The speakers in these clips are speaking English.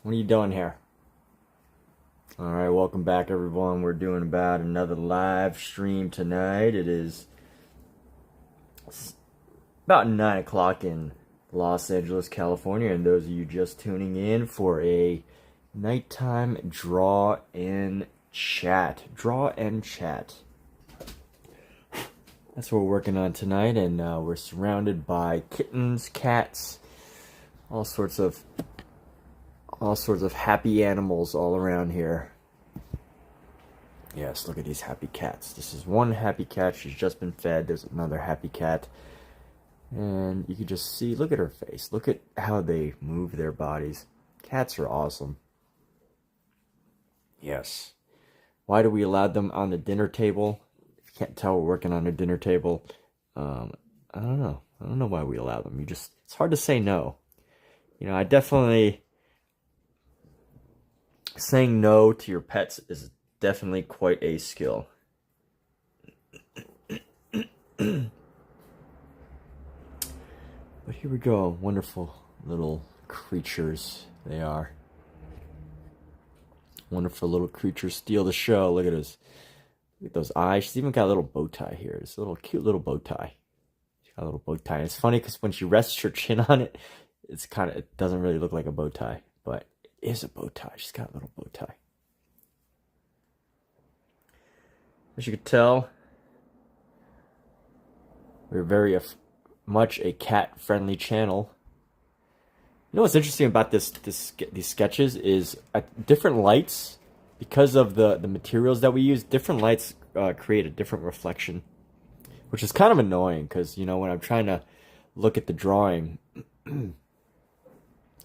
What are you doing here? Alright, welcome back everyone. We're doing about another live stream tonight. It is about 9 o'clock in Los Angeles, California, and those of you just tuning in for a nighttime draw and chat. Draw and chat. That's what we're working on tonight, and we're surrounded by kittens, cats, all sorts of happy animals all around here. Yes, look at these happy cats. This is one happy cat. She's just been fed. There's another happy cat. And you can just see, look at her face. Look at how they move their bodies. Cats are awesome. Yes. Why do we allow them on the dinner table? If you can't tell, we're working on a dinner table. I don't know. I don't know why we allow them. It's hard to say no. You know, I definitely... Saying no to your pets is definitely quite a skill. But here we go. Wonderful little creatures they are. Wonderful little creatures steal the show. Look at this. Look at those eyes. She's even got a little bow tie here. It's a little cute little bow tie. She's got a little bow tie. And it's funny because when she rests her chin on it, it doesn't really look like a bow tie, but it is a bow tie. She's got a little bow tie. As you can tell, we're very much a cat-friendly channel. You know what's interesting about these sketches is at different lights, because of the materials that we use, different lights create a different reflection, which is kind of annoying because, you know, when I'm trying to look at the drawing, it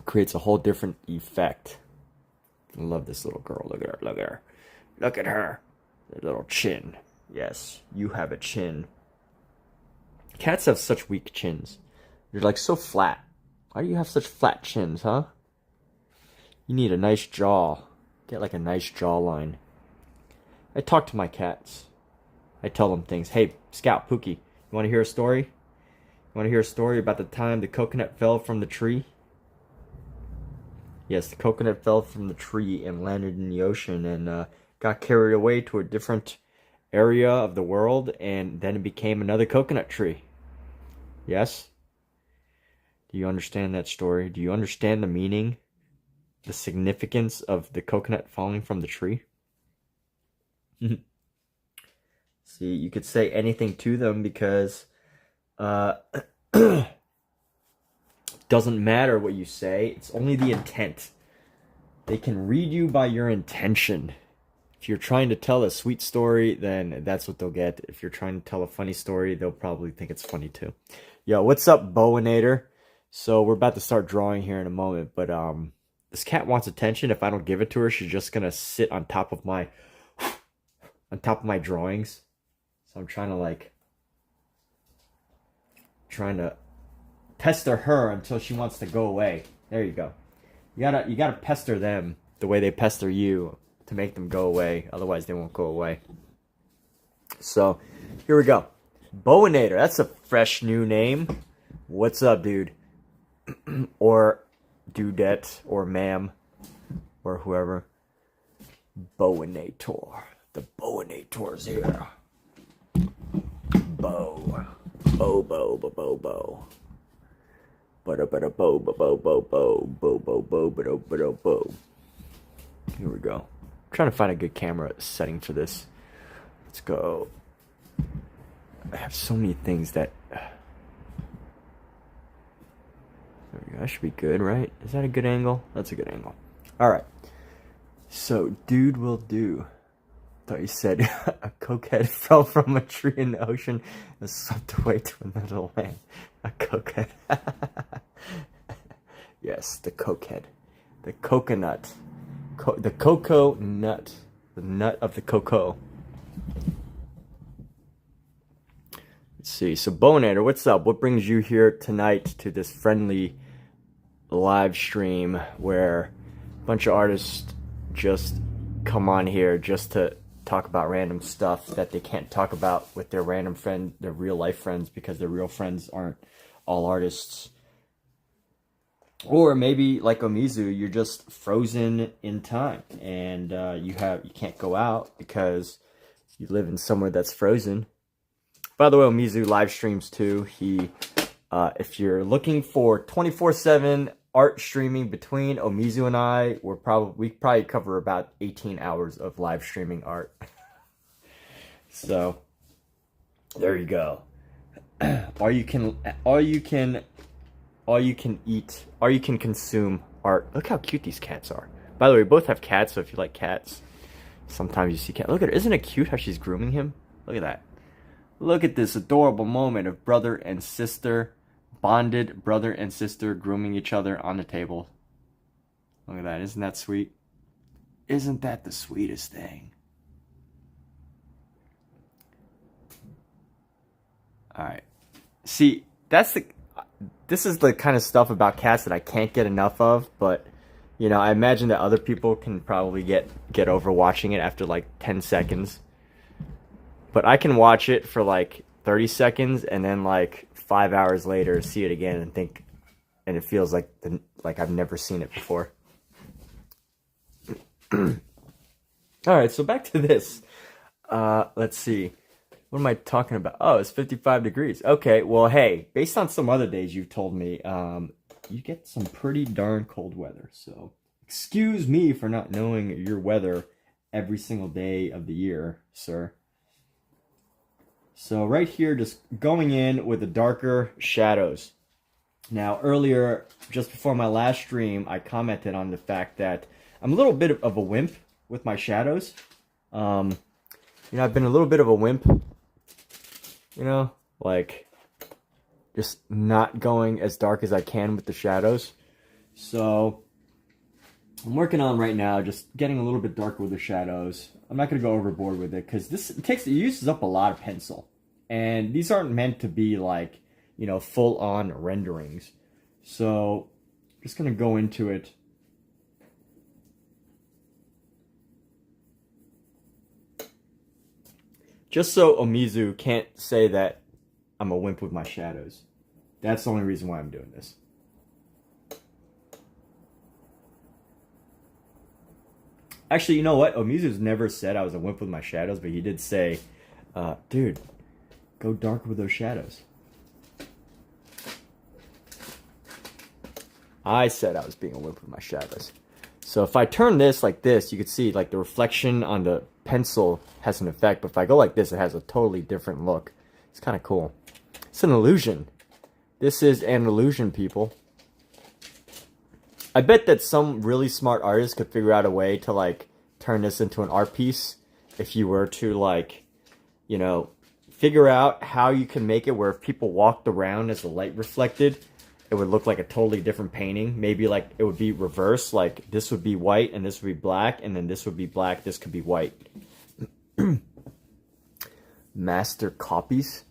creates a whole different effect. I love this little girl. Look at her. Look at her. Look at her. The little chin. Yes, you have a chin. Cats have such weak chins. They're like so flat. Why do you have such flat chins, huh? You need a nice jaw. Get like a nice jawline. I talk to my cats. I tell them things. Hey, Scout, Pookie, you want to hear a story? You want to hear a story about the time the coconut fell from the tree? Yes, the coconut fell from the tree and landed in the ocean and got carried away to a different area of the world, and then it became another coconut tree. Yes? Do you understand that story? Do you understand the meaning, the significance of the coconut falling from the tree? See, you could say anything to them because doesn't matter what you say. It's only the intent. They can read you by your intention. If you're trying to tell a sweet story, then that's what they'll get. If you're trying to tell a funny story, they'll probably think it's funny too. Yo, what's up, Bowinator? So we're about to start drawing here in a moment, but this cat wants attention. If I don't give it to her, she's just gonna sit on top of my drawings. So I'm trying to pester her until she wants to go away. There you go. You gotta pester them the way they pester you to make them go away. Otherwise, they won't go away. So, here we go. Bowinator. That's a fresh new name. What's up, dude? Or dudette, or ma'am, or whoever. Bowinator. The Bowinator's here. Bow. Bow, bow, bow, bow, bow. Here we go. I'm trying to find a good camera setting for this. Let's go. I have so many things that... There we go. That should be good, right? Is that a good angle? That's a good angle. Alright. So, dude will do. I thought you said a cokehead fell from a tree in the ocean and swept away to another land. A cokehead. Yes, the cokehead. The coconut. The cocoa nut. The nut of the cocoa. Let's see. So, Bowinator, what's up? What brings you here tonight to this friendly live stream where a bunch of artists just come on here just to talk about random stuff that they can't talk about with their random friend, their real life friends, because their real friends aren't all artists. Or maybe like Omizu, you're just frozen in time and you can't go out because you live in somewhere that's frozen. By the way, Omizu live streams too. If you're looking for 24/7 art streaming between Omizu and I, we probably cover about 18 hours of live streaming art. So there you go. All you can consume art. Look how cute these cats are. By the way, we both have cats, so if you like cats, sometimes you see cats. Look at her. Isn't it cute how she's grooming him? Look at that. Look at this adorable moment of brother and sister, bonded brother and sister grooming each other on the table. Look at that. Isn't that sweet? Isn't that the sweetest thing? All right. See, this is the kind of stuff about cats that I can't get enough of, but you know, I imagine that other people can probably get over watching it after like 10 seconds. But I can watch it for like 30 seconds and then like 5 hours later see it again and it feels like I've never seen it before. All right, so back to this. Let's see. What am I talking about? Oh, it's 55 degrees. Okay, well, hey, based on some other days you've told me, you get some pretty darn cold weather. So excuse me for not knowing your weather every single day of the year, sir. So right here, just going in with the darker shadows. Now, earlier, just before my last stream, I commented on the fact that I'm a little bit of a wimp with my shadows. You know, I've been a little bit of a wimp. You know, like just not going as dark as I can with the shadows. So I'm working on right now just getting a little bit darker with the shadows. I'm not going to go overboard with it because it uses up a lot of pencil. And these aren't meant to be like, you know, full-on renderings. So just going to go into it. Just so Omizu can't say that I'm a wimp with my shadows. That's the only reason why I'm doing this. Actually, you know what? Omizu's never said I was a wimp with my shadows, but he did say, dude, go dark with those shadows. I said I was being a wimp with my shadows. So if I turn this like this, you can see like the reflection on the pencil has an effect. But if I go like this, it has a totally different look. It's kind of cool. It's an illusion. This is an illusion, people. I bet that some really smart artist could figure out a way to like turn this into an art piece. If you were to like, you know, figure out how you can make it where if people walked around as the light reflected, it would look like a totally different painting. Maybe like it would be reversed, like this would be white and this would be black, and then this would be black, this could be white. Master copies?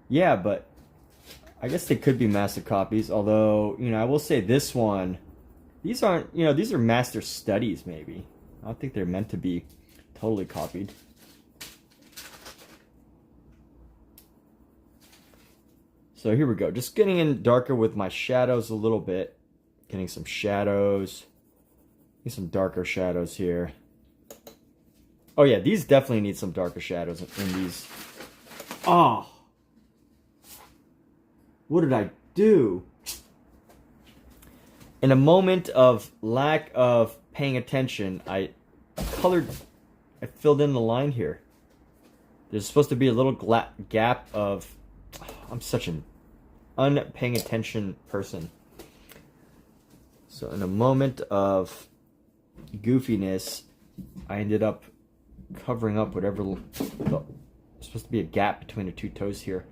Yeah, but I guess they could be master copies, although, you know, I will say this one, these aren't, you know, these are master studies maybe. I don't think they're meant to be totally copied. So here we go. Just getting in darker with my shadows a little bit. Getting some shadows. Getting some darker shadows here. Oh yeah, these definitely need some darker shadows in these. Oh! What did I do? In a moment of lack of paying attention, I filled in the line here. There's supposed to be a little gap of... I'm such an unpaying attention person. So in a moment of goofiness, I ended up covering up whatever... There's supposed to be a gap between the two toes here.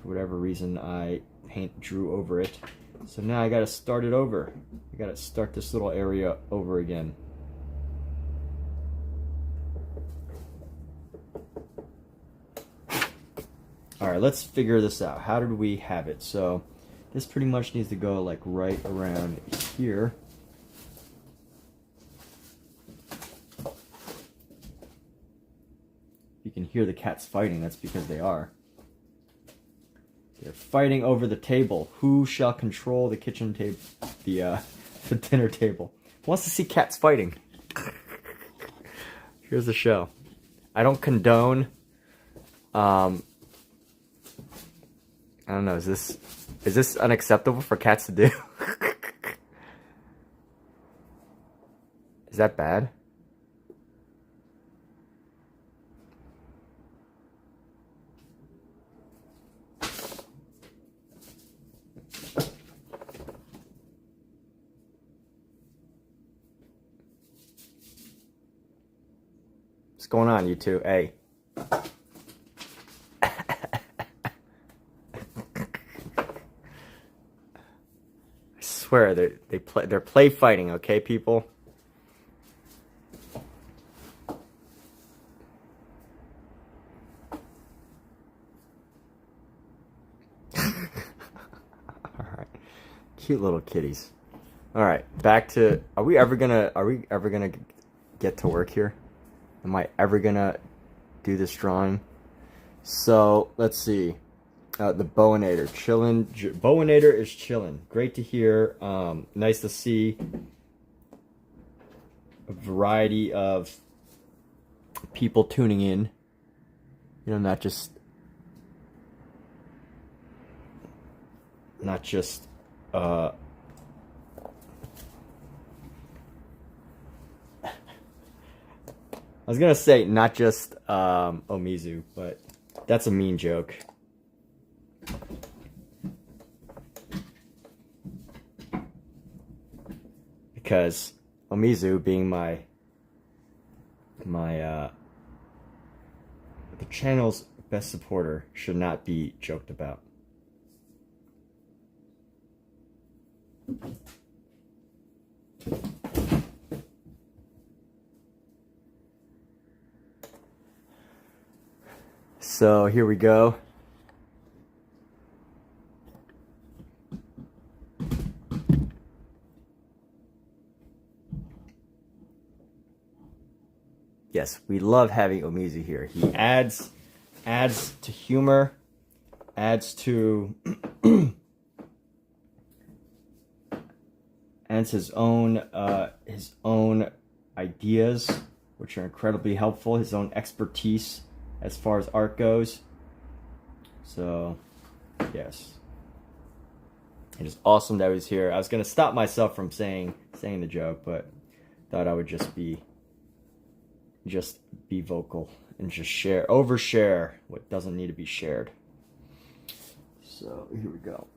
For whatever reason, I drew over it. So now I gotta start it over. I gotta start this little area over again. Alright, let's figure this out. How did we have it? So, this pretty much needs to go like right around here. You can hear the cats fighting, that's because they are. They're They're fighting over the table. Who shall control the kitchen table, the dinner table? Who wants to see cats fighting? Here's the show. I don't condone. I don't know. Is this unacceptable for cats to do? Is that bad? What's going on, you two? Hey. I swear they're play fighting, okay, people? Alright. Cute little kitties. Alright, back to are we ever gonna get to work here? Am I ever gonna do this drawing? So let's see. The Bowinator chillin'. Bowinator is chillin'. Great to hear. Nice to see a variety of people tuning in. You know, not just I was gonna say not just Omizu, but that's a mean joke. Because Omizu being the channel's best supporter should not be joked about. So here we go. Yes, we love having Omizu here. He adds to humor, adds to adds his own ideas, which are incredibly helpful. His own expertise as far as art goes. So, yes, it is awesome that he was here. I was gonna stop myself from saying the joke, but thought I would just be vocal and just overshare what doesn't need to be shared. So here we go.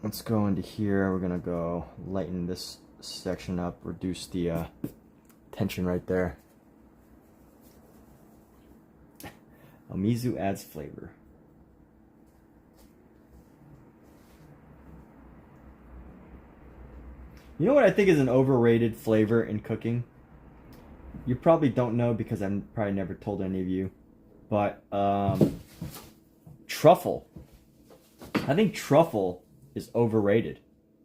Let's go into here. We're gonna go lighten this section up, reduce the tension right there. Omizu adds flavor. You know what I think is an overrated flavor in cooking? You probably don't know because I've probably never told any of you. But truffle. I think truffle is overrated.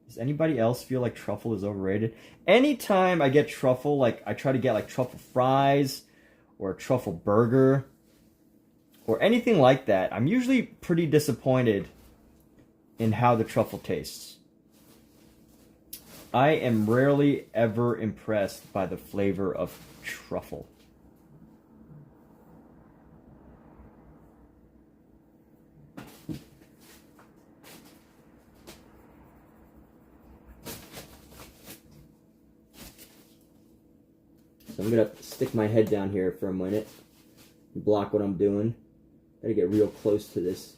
Does anybody else feel like truffle is overrated? Anytime I get truffle, like I try to get like truffle fries or a truffle burger or anything like that, I'm usually pretty disappointed in how the truffle tastes. I am rarely ever impressed by the flavor of truffle. So I'm gonna stick my head down here for a minute and block what I'm doing. Gotta get real close to this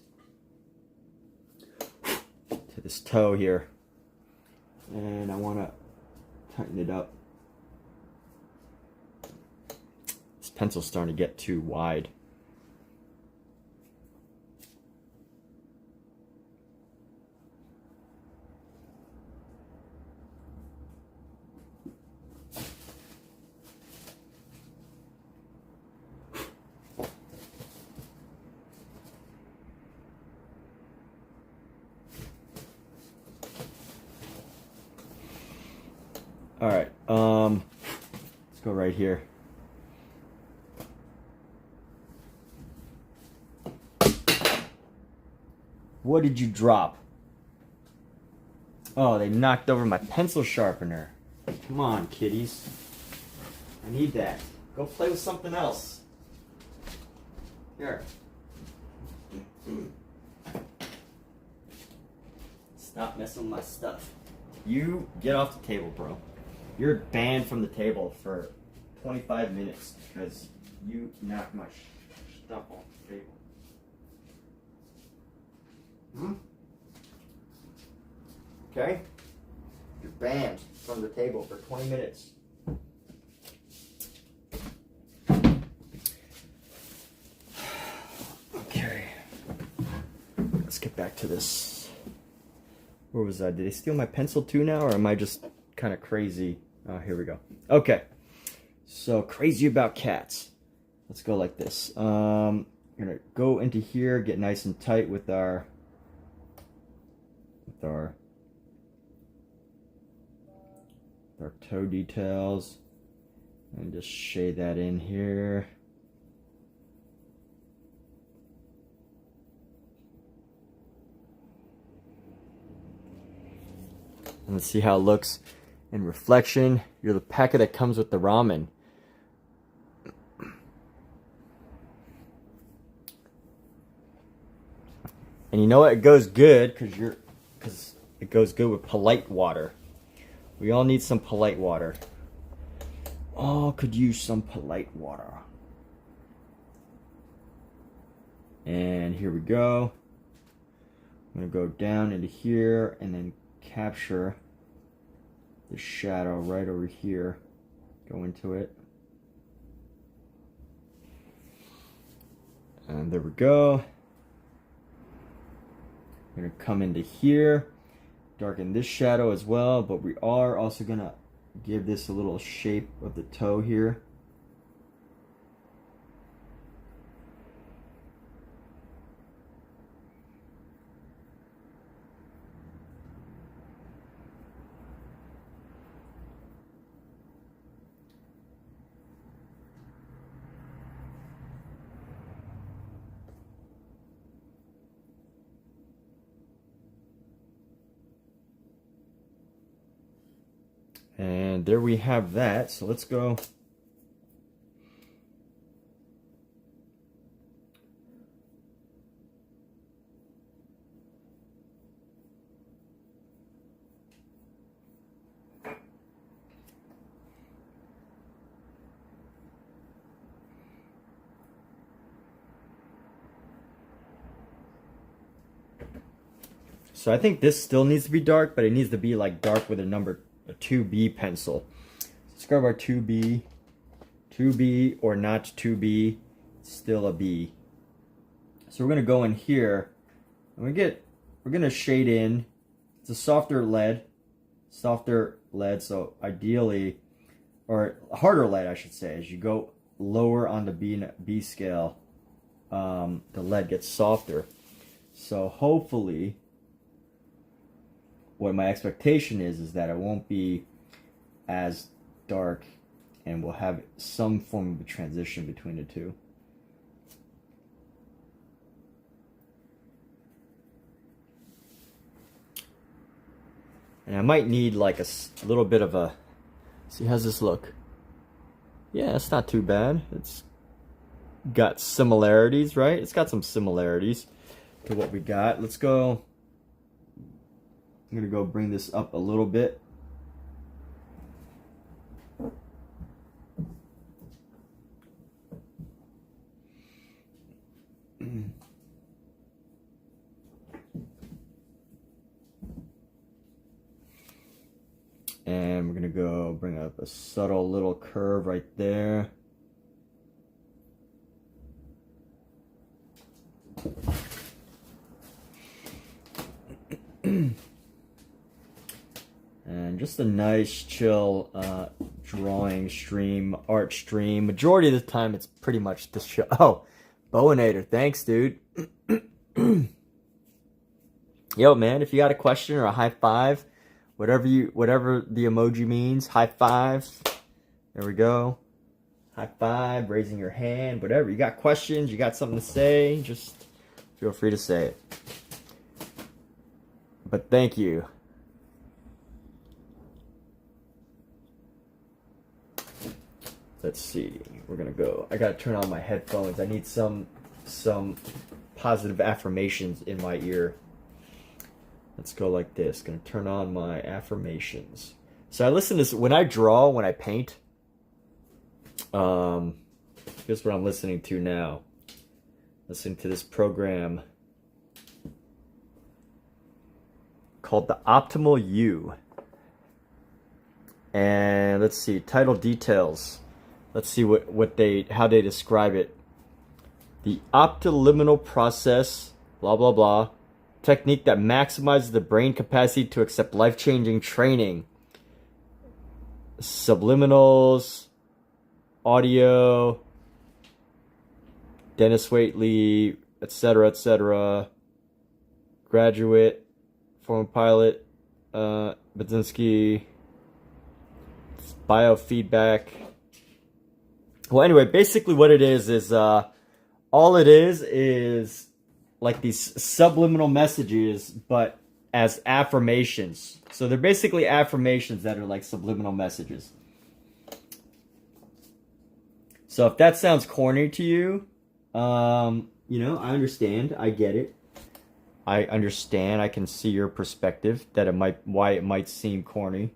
toe here. And I want to tighten it up. This pencil's starting to get too wide. All right, let's go right here. What did you drop? Oh, they knocked over my pencil sharpener. Come on, kitties. I need that. Go play with something else. Here. Stop messing with my stuff. You get off the table, bro. You're banned from the table for 25 minutes because you knocked my stuff off the table. Okay? You're banned from the table for 20 minutes. Okay. Let's get back to this. Where was I? Did they steal my pencil too now, or am I just kind of crazy? Oh, here we go. Okay. So, crazy about cats. Let's go like this. We're going to go into here, get nice and tight with our toe details, and just shade that in here. And let's see how it looks in reflection. You're the packet that comes with the ramen. And you know what? It goes good because it goes good with polite water. We all need some polite water. All could use some polite water. And here we go. I'm going to go down into here and then capture the shadow right over here. Go into it. And there we go. I'm going to come into here, darken this shadow as well, but we are also going to give this a little shape of the toe here. And there we have that. So let's go. So I think this still needs to be dark, but it needs to be like dark with a 2B pencil. Let's grab our 2B or not 2B, still a B. So we're gonna go in here and we're gonna shade in. It's a softer lead, so ideally, or harder lead I should say, as you go lower on the B scale, the lead gets softer. So hopefully, what my expectation is that it won't be as dark and we'll have some form of a transition between the two. And I might need like a little bit of a, see, how's this look? Yeah, it's not too bad. It's got similarities, right? It's got some similarities to what we got. Let's go. I'm going to go bring this up a little bit. And we're going to go bring up a subtle little curve right there. And just a nice chill drawing stream, art stream. Majority of the time it's pretty much this show. Oh, Bowinator, thanks dude. Yo man, if you got a question or a high five, whatever the emoji means, high fives. There we go. High five, raising your hand, whatever. You got questions, you got something to say, just feel free to say it. but thank you. Let's see. We're gonna go. I gotta turn on my headphones. I need some positive affirmations in my ear. Let's go like this. Gonna turn on my affirmations. So I listen to this when I draw, when I paint. Here's what I'm listening to now. Listening to this program called The Optimal You. And let's see, title details. Let's see how they describe it. The optiliminal process, blah blah blah, technique that maximizes the brain capacity to accept life-changing training. Subliminals, audio, Dennis Waitley, etc., etc. Graduate, former pilot, Budzinski, biofeedback. Well, anyway, basically what it is all it is like these subliminal messages, but as affirmations. So they're basically affirmations that are like subliminal messages. So if that sounds corny to you, you know, I understand. I get it. I understand. I can see your perspective that why it might seem corny.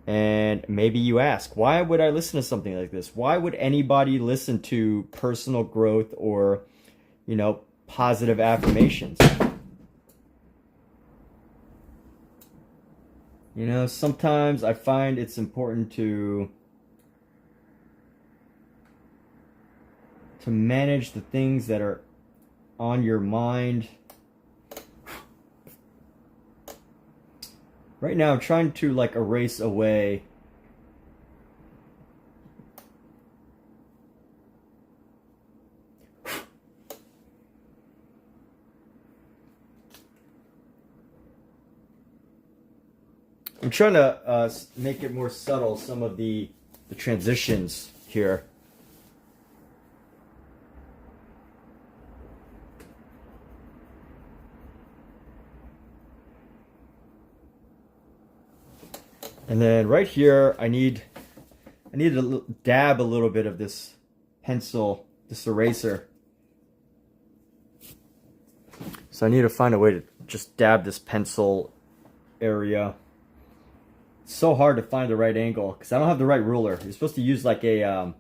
And maybe you ask, why would I listen to something like this? Why would anybody listen to personal growth or, you know, positive affirmations? You know, sometimes I find it's important to manage the things that are on your mind. Right now, I'm trying to like erase away I'm trying to make it more subtle, some of the transitions here. And then right here, I need to dab a little bit of this pencil, this eraser. So I need to find a way to just dab this pencil area. It's so hard to find the right angle because I don't have the right ruler. You're supposed to use like a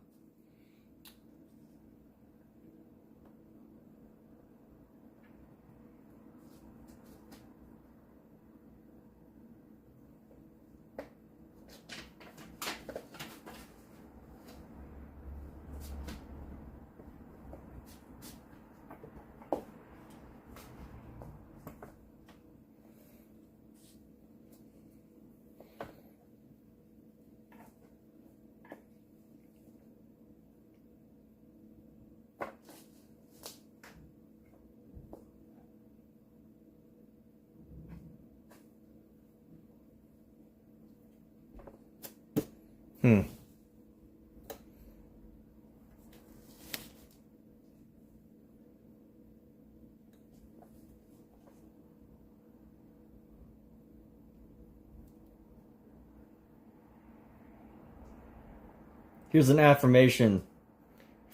Here's an affirmation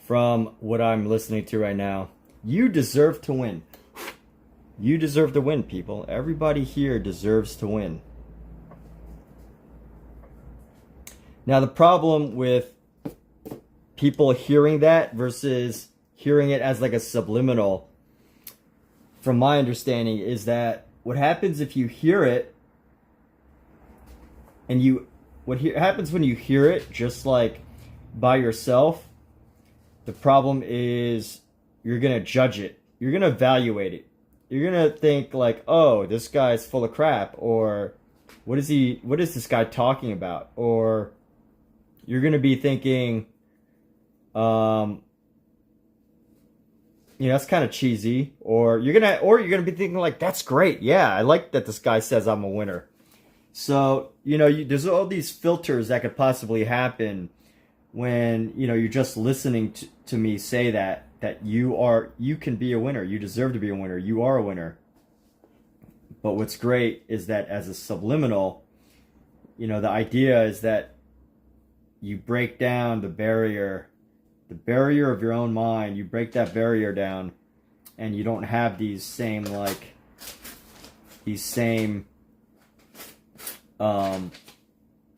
from what I'm listening to right now. You deserve to win. You deserve to win, people. Everybody here deserves to win. Now, the problem with people hearing that versus hearing it as like a subliminal, from my understanding, is that what happens if you hear it and what happens when you hear it just like by yourself, the problem is you're going to judge it. You're going to evaluate it. You're going to think like, oh, this guy's full of crap, or what is this guy talking about? Or you're going to be thinking, you know, that's kind of cheesy, or you're going to be thinking like, that's great. Yeah, I like that this guy says I'm a winner. So, you know, there's all these filters that could possibly happen when, you know, you're just listening to me say that that you can be a winner. You deserve to be a winner. You are a winner. But what's great is that as a subliminal, you know, the idea is that you break down the barrier of your own mind. You break that barrier down, and you don't have these same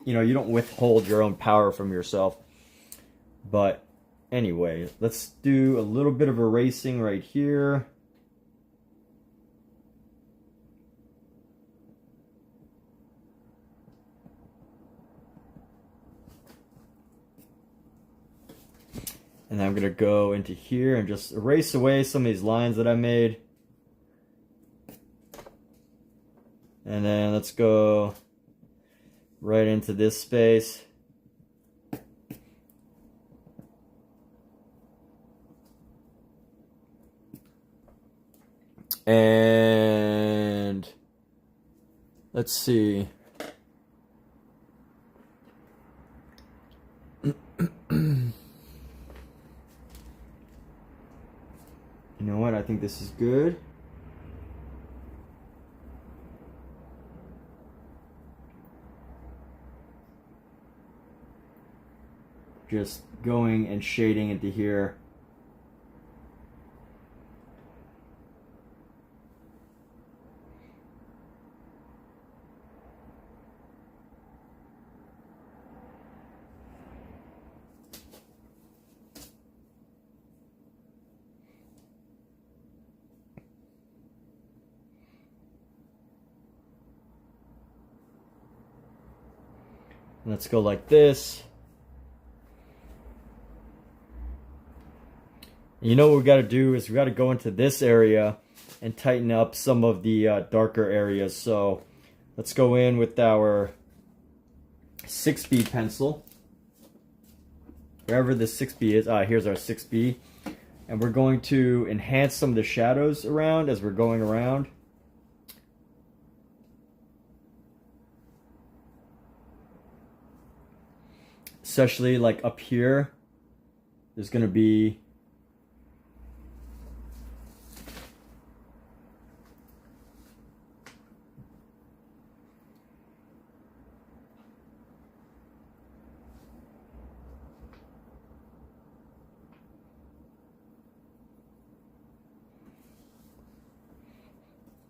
you know, you don't withhold your own power from yourself. But anyway, let's do a little bit of erasing right here. And I'm going to go into here and just erase away some of these lines that I made. And then let's go right into this space. And let's see. You know what? I think this is good. Just going and shading into here. Let's go like this. You know what we got to do is we got to go into this area and tighten up some of the darker areas. So let's go in with our 6B pencil. Wherever the 6B is, here's our 6B. And we're going to enhance some of the shadows around as we're going around. Especially like up here, there's going to be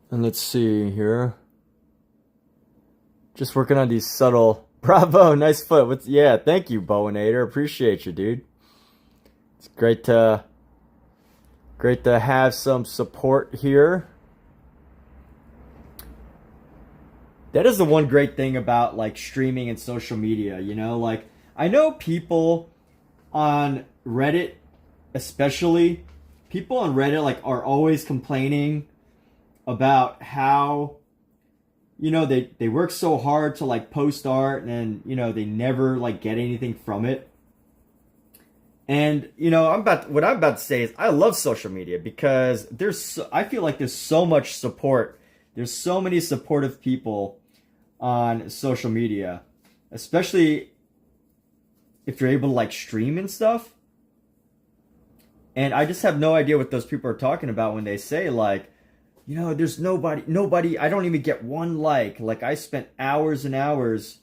and let's see here. Just working on these subtle. Bravo, nice foot. Yeah, thank you, Bowinator. Appreciate you, dude. It's great to have some support here. That is the one great thing about like streaming and social media, you know, like I know people on Reddit, especially people on Reddit like are always complaining about how, you know, they work so hard to like post art and then, you know, they never like get anything from it. And, you know, what I'm about to say is I love social media because I feel like there's so much support. There's so many supportive people on social media, especially if you're able to like stream and stuff. And I just have no idea what those people are talking about when they say like, you know, there's nobody, I don't even get one like. Like, I spent hours and hours,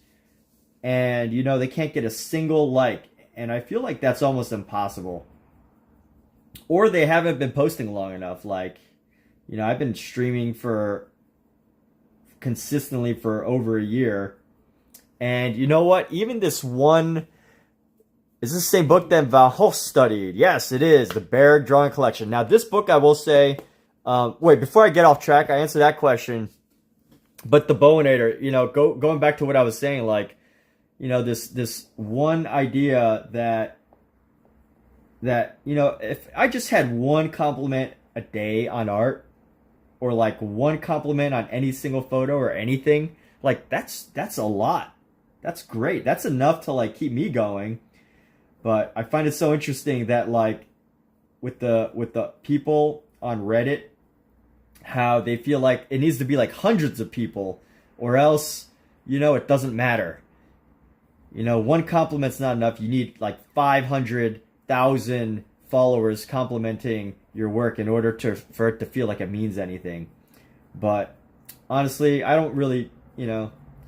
and, you know, they can't get a single like. And I feel like that's almost impossible. Or they haven't been posting long enough. Like, you know, I've been streaming consistently for over a year. And you know what? Even this one, is this the same book that Van Hoff studied? Yes, it is. The Bargue Drawing Collection. Now, this book, I will say... wait, before I get off track, I answer that question. But the Bowinator, you know, going back to what I was saying, like, you know, this one idea that, you know, if I just had one compliment a day on art, or like one compliment on any single photo or anything, like that's a lot. That's great. That's enough to like keep me going. But I find it so interesting that like with the people on Reddit, how they feel like it needs to be like hundreds of people or else, you know, it doesn't matter. You know, one compliment's not enough. You need like 500,000, followers complimenting your work in order for it to feel like it means anything. But honestly, I don't really,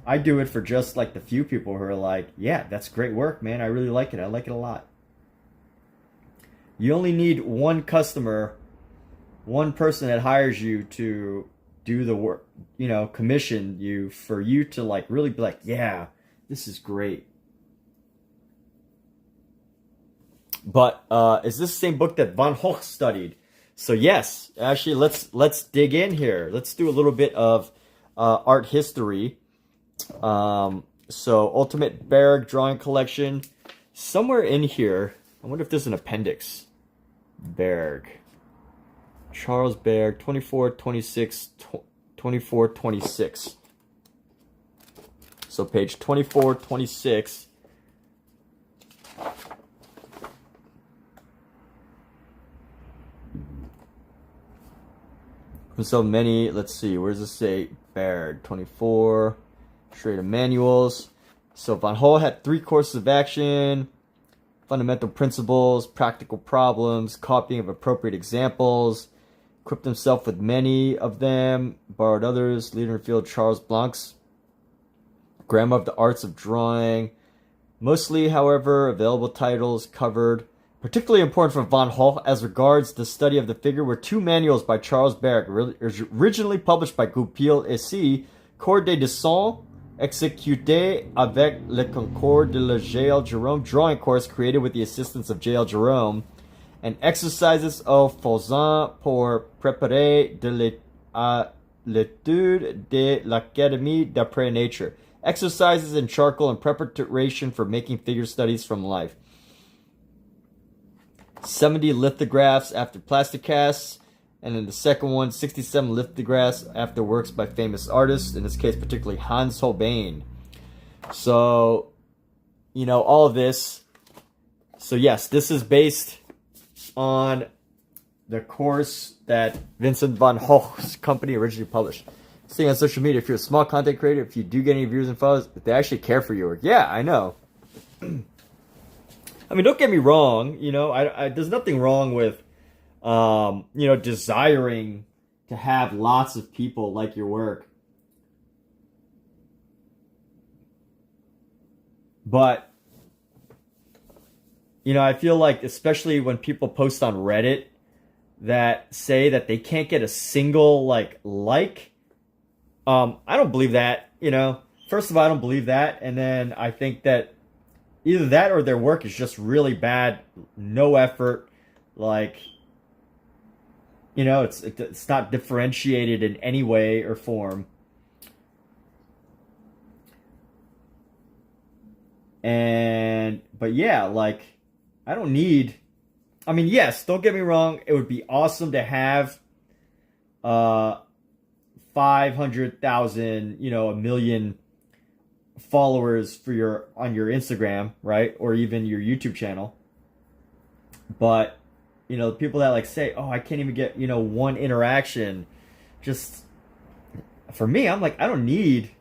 I do it for just like the few people who are like, yeah, that's great work, man. I really like it. I like it a lot. You only need one customer, one person that hires you to do the work, commission you for you to like really be like, yeah, this is great. But is this the same book that Van Gogh studied? So yes, actually, let's dig in here. Let's do a little bit of art history. So Ultimate Bargue Drawing Collection, somewhere in here. I wonder if there's an appendix. Bargue, Charles Bargue, 2426. So page 2426. So many, let's see, where does it say? Bargue, 24, straight of manuals. So Van Gogh had 3 courses of action: fundamental principles, practical problems, copying of appropriate examples. Equipped himself with many of them, borrowed others. Leader in the field, Charles Blanc's Grammar of the Arts of Drawing. Mostly, however, available titles covered. Particularly important for Van Gogh as regards the study of the figure were 2 manuals by Charles Bargue, originally published by Goupil et Cie, Cours de dessin, exécuté avec le concours de la J.L. Jerome drawing course created with the assistance of J.L. Jerome, and exercises au faisant pour préparer de l'étude de l'Académie d'après nature. Exercises in charcoal in preparation for making figure studies from life. 70 lithographs after plastic casts, and then the second one, 67 lithographs after works by famous artists, in this case particularly Hans Holbein. So, all of this. So yes, this is based on the course that Vincent van Gogh's company originally published. Stay on social media. If you're a small content creator, if you do get any viewers and followers, if they actually care for your work. Yeah, I know. I mean, don't get me wrong, there's nothing wrong with, desiring to have lots of people like your work. But, I feel like, especially when people post on Reddit that say that they can't get a single, like, I don't believe that, First of all, I don't believe that. And then I think that either that or their work is just really bad, no effort, like, it's not differentiated in any way or form. But yeah, like, I don't need, yes, don't get me wrong, it would be awesome to have 500,000, 1 million followers on your Instagram, right? Or even your YouTube channel. But, people that like say, oh, I can't even get, one interaction. Just, for me, I'm like, I don't need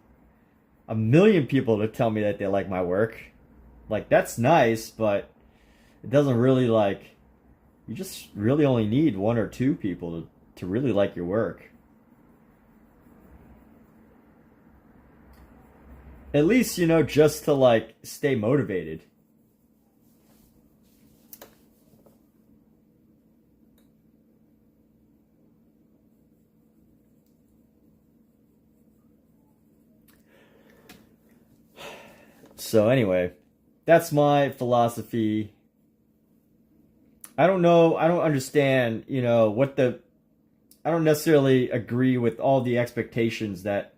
1 million people to tell me that they like my work. Like, that's nice, but it doesn't really, like, you just really only need 1 or 2 people to really like your work. At least, just to, like, stay motivated. So anyway, that's my philosophy. I don't know, I don't understand, I don't necessarily agree with all the expectations that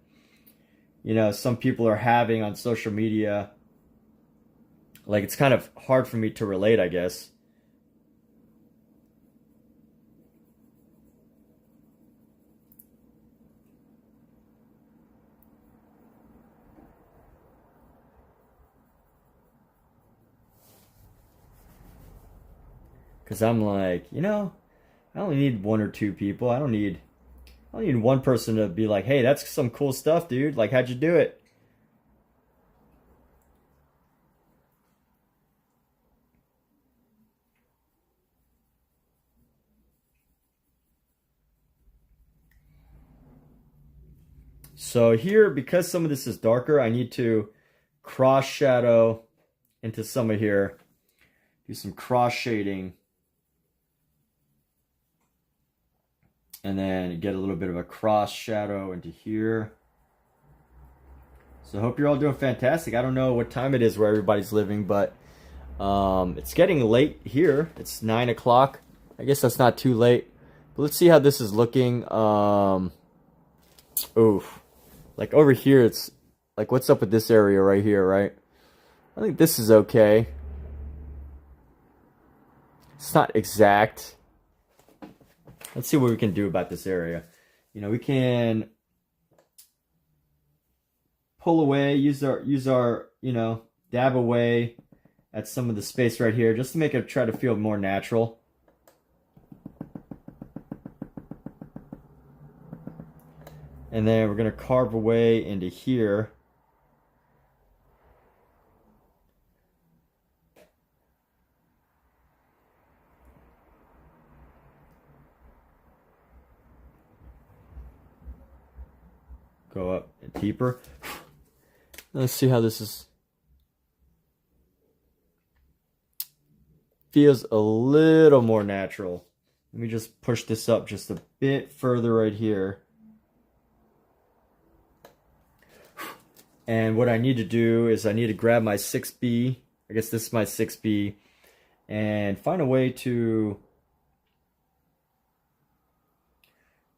some people are having on social media. Like, it's kind of hard for me to relate, I guess. Because I'm like, I only need 1 or 2 people. I don't need one person to be like, hey, that's some cool stuff, dude. Like, how'd you do it? So here, because some of this is darker, I need to cross shadow into some of here. Do some cross shading. And then get a little bit of a cross shadow into here. So I hope you're all doing fantastic. I don't know what time it is where everybody's living, but it's getting late here. It's 9 o'clock. I guess that's not too late. But let's see how this is looking. Oof. Like over here, it's like, what's up with this area right here, right? I think this is okay. It's not exact. Let's see what we can do about this area. You know, we can pull away, use our, you know, dab away at some of the space right here, just to make it try to feel more natural. And then we're going to carve away into here. Go up deeper. Let's see how this is. Feels a little more natural. Let me just push this up just a bit further right here. And what I need to do is I need to grab my 6B. I guess this is my 6B. And find a way to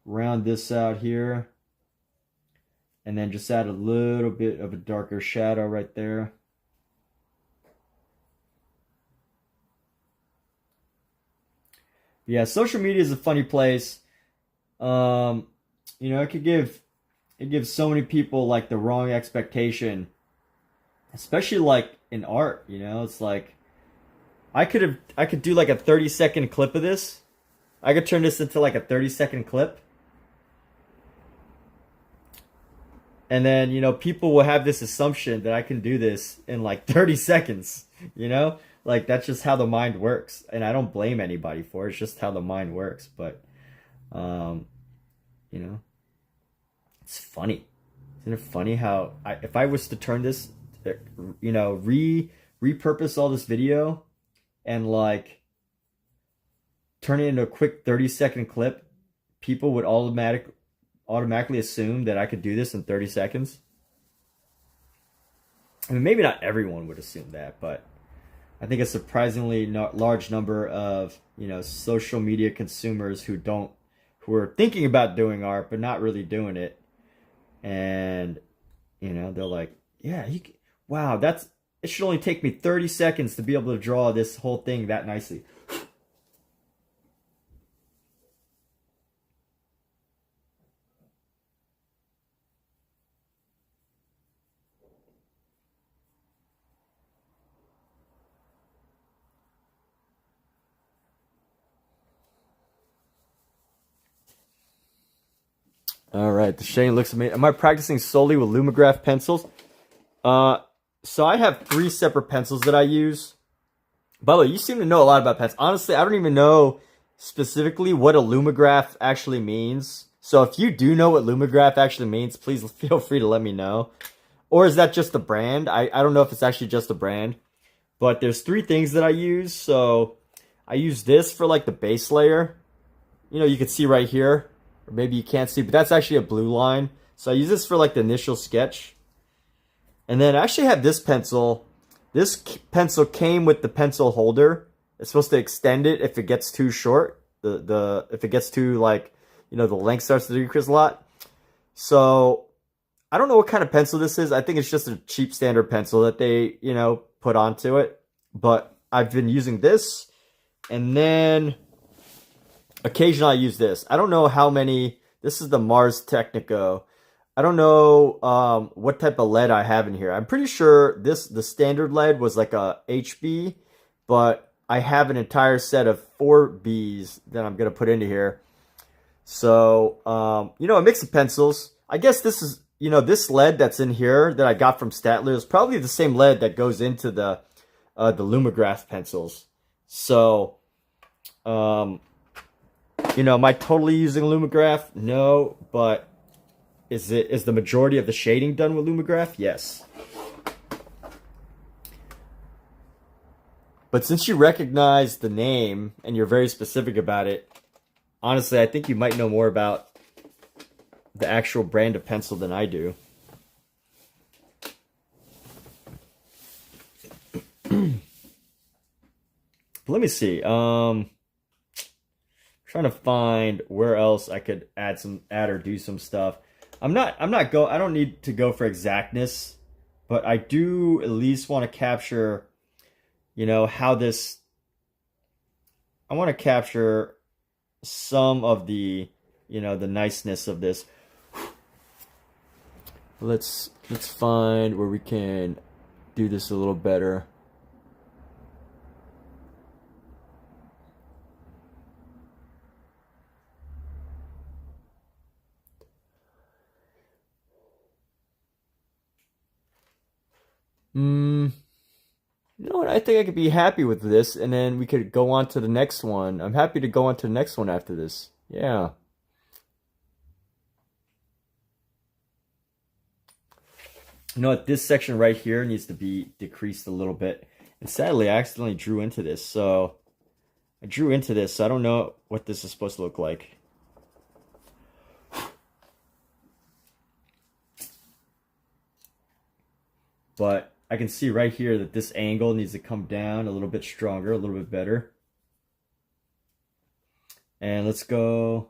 round this out here. And then just add a little bit of a darker shadow right there. Yeah, social media is a funny place. You know, it gives so many people like the wrong expectation, especially like in art. You know, it's like I could do like a 30-second clip of this. I could turn this into like a 30-second clip. And then, you know, people will have this assumption that I can do this in like 30 seconds, you know? Like, that's just how the mind works. And I don't blame anybody for it. It's just how the mind works. But, you know, it's funny. Isn't it funny how, if I was to turn this, you know, repurpose all this video and, like, turn it into a quick 30-second clip, people would automatically assume that I could do this in 30 seconds. I mean, maybe not everyone would assume that, but I think a surprisingly large number of, you know, social media consumers who are thinking about doing art but not really doing it. And, you know, they're like, yeah, wow, it should only take me 30 seconds to be able to draw this whole thing that nicely. All right, the shading looks amazing. Am I practicing solely with Lumograph pencils? So I have 3 separate pencils that I use. By the way, you seem to know a lot about pens. Honestly, I don't even know specifically what a Lumograph actually means. So if you do know what Lumograph actually means, please feel free to let me know. Or is that just a brand? I don't know if it's actually just a brand. But there's 3 things that I use. So I use this for like the base layer. You know, you can see right here. Or maybe you can't see, but that's actually a blue line. So I use this for like the initial sketch. And then I actually have this pencil. This pencil came with the pencil holder. It's supposed to extend it if it gets too short. If it gets too, like, you know, the length starts to decrease a lot. So I don't know what kind of pencil this is. I think it's just a cheap standard pencil that they, you know, put onto it. But I've been using this. And then occasionally I use this. I don't know how many. This is the Mars Technico. I don't know what type of lead I have in here. I'm pretty sure the standard lead was like a HB, but I have an entire set of 4Bs that I'm going to put into here. So, you know, a mix of pencils. I guess this is, you know, this lead that's in here that I got from STAEDTLER is probably the same lead that goes into the Lumograph pencils. So, you know, am I totally using Lumograph? No, but is the majority of the shading done with Lumograph? Yes. But since you recognize the name and you're very specific about it, honestly, I think you might know more about the actual brand of pencil than I do. Let me see. Trying to find where else I could add or do some stuff. I don't need to go for exactness, but I do at least want to capture, you know, how this, I want to capture some of the, you know, the niceness of this. Let's find where we can do this a little better. You know what? I think I could be happy with this, and then we could go on to the next one. I'm happy to go on to the next one after this. Yeah. You know what? This section right here needs to be decreased a little bit. And sadly, I accidentally drew into this. So I drew into this, so I don't know what this is supposed to look like. But I can see right here that this angle needs to come down a little bit stronger, a little bit better. And let's go.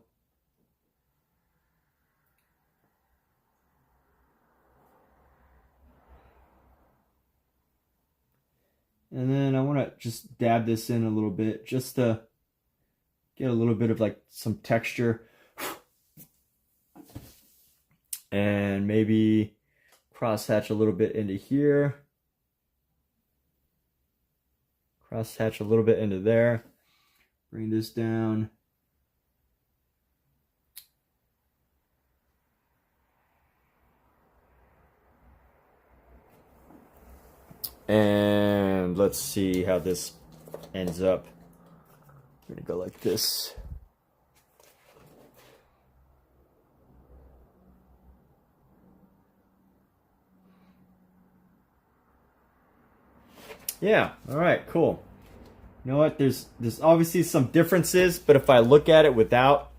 And then I want to just dab this in a little bit just to get a little bit of like some texture. And maybe cross-hatch a little bit into here. Cross-hatch a little bit into there. Bring this down. And let's see how this ends up. I'm gonna go like this. Yeah, all right, cool. You know what? There's obviously some differences, but if I look at it without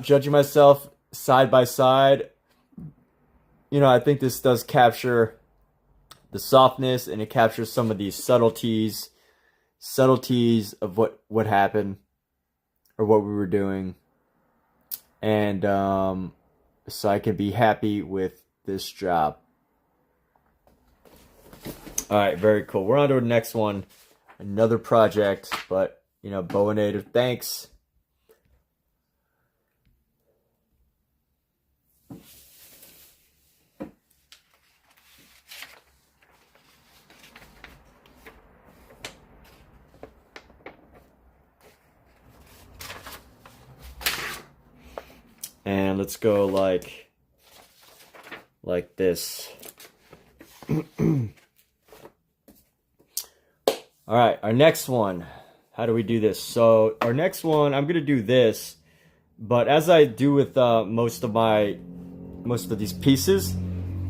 judging myself side by side, you know, I think this does capture the softness, and it captures some of these subtleties of what happened or what we were doing. And so I can be happy with this job. All right, very cool. We're on to the next one. Another project, but, you know, Boa Native, thanks. And let's go like this. All right, our next one. How do we do this? So our next one, I'm gonna do this, but as I do with most of these pieces,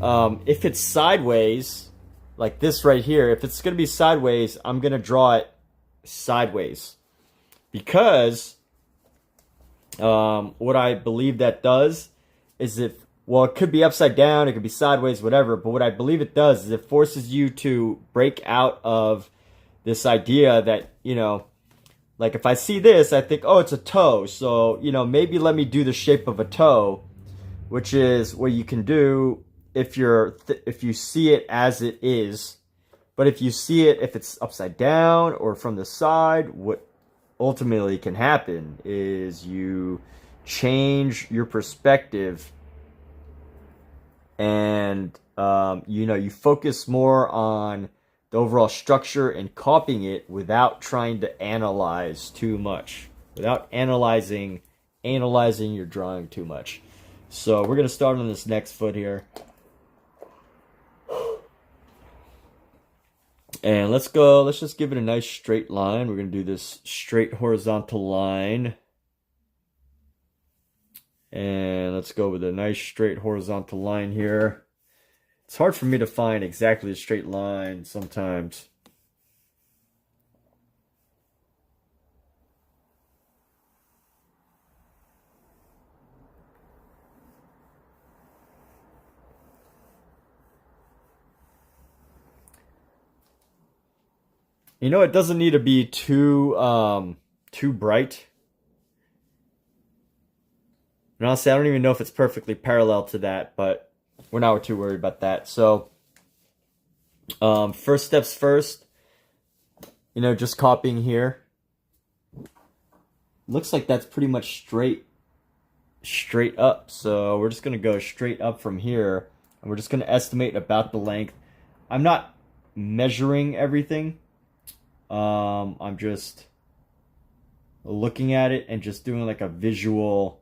if it's sideways, like this right here, if it's gonna be sideways, I'm gonna draw it sideways, because what I believe that does is well, it could be upside down, it could be sideways, whatever, but what I believe it does is it forces you to break out of this idea that, you know, like if I see this, I think, oh, it's a toe. So, you know, maybe let me do the shape of a toe, which is what you can do if you see it as it is. But if you see it, if it's upside down or from the side, what ultimately can happen is you change your perspective, and you know, you focus more on the overall structure and copying it without trying to analyze too much, without analyzing your drawing too much. So we're gonna start on this next foot here, and let's just give it a nice straight line. We're gonna do this straight horizontal line. And let's go with a nice straight horizontal line here. It's hard for me to find exactly a straight line sometimes. You know, it doesn't need to be too bright. And honestly, I don't even know if it's perfectly parallel to that, but we're not too worried about that. So, first steps first, you know, just copying here. Looks like that's pretty much straight up. So we're just going to go straight up from here. And we're just going to estimate about the length. I'm not measuring everything. I'm just looking at it and just doing like a visual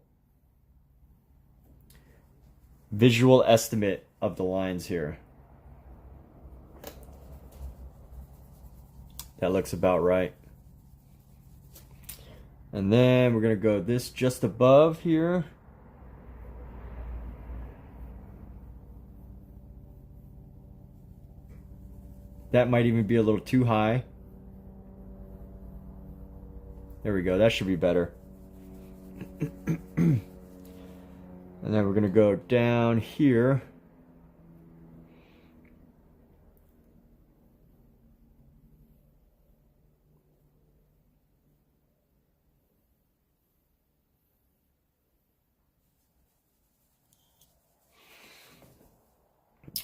estimate of the lines here. That looks about right. And then we're going to go this just above here. That might even be a little too high. There we go. That should be better. And then we're going to go down here.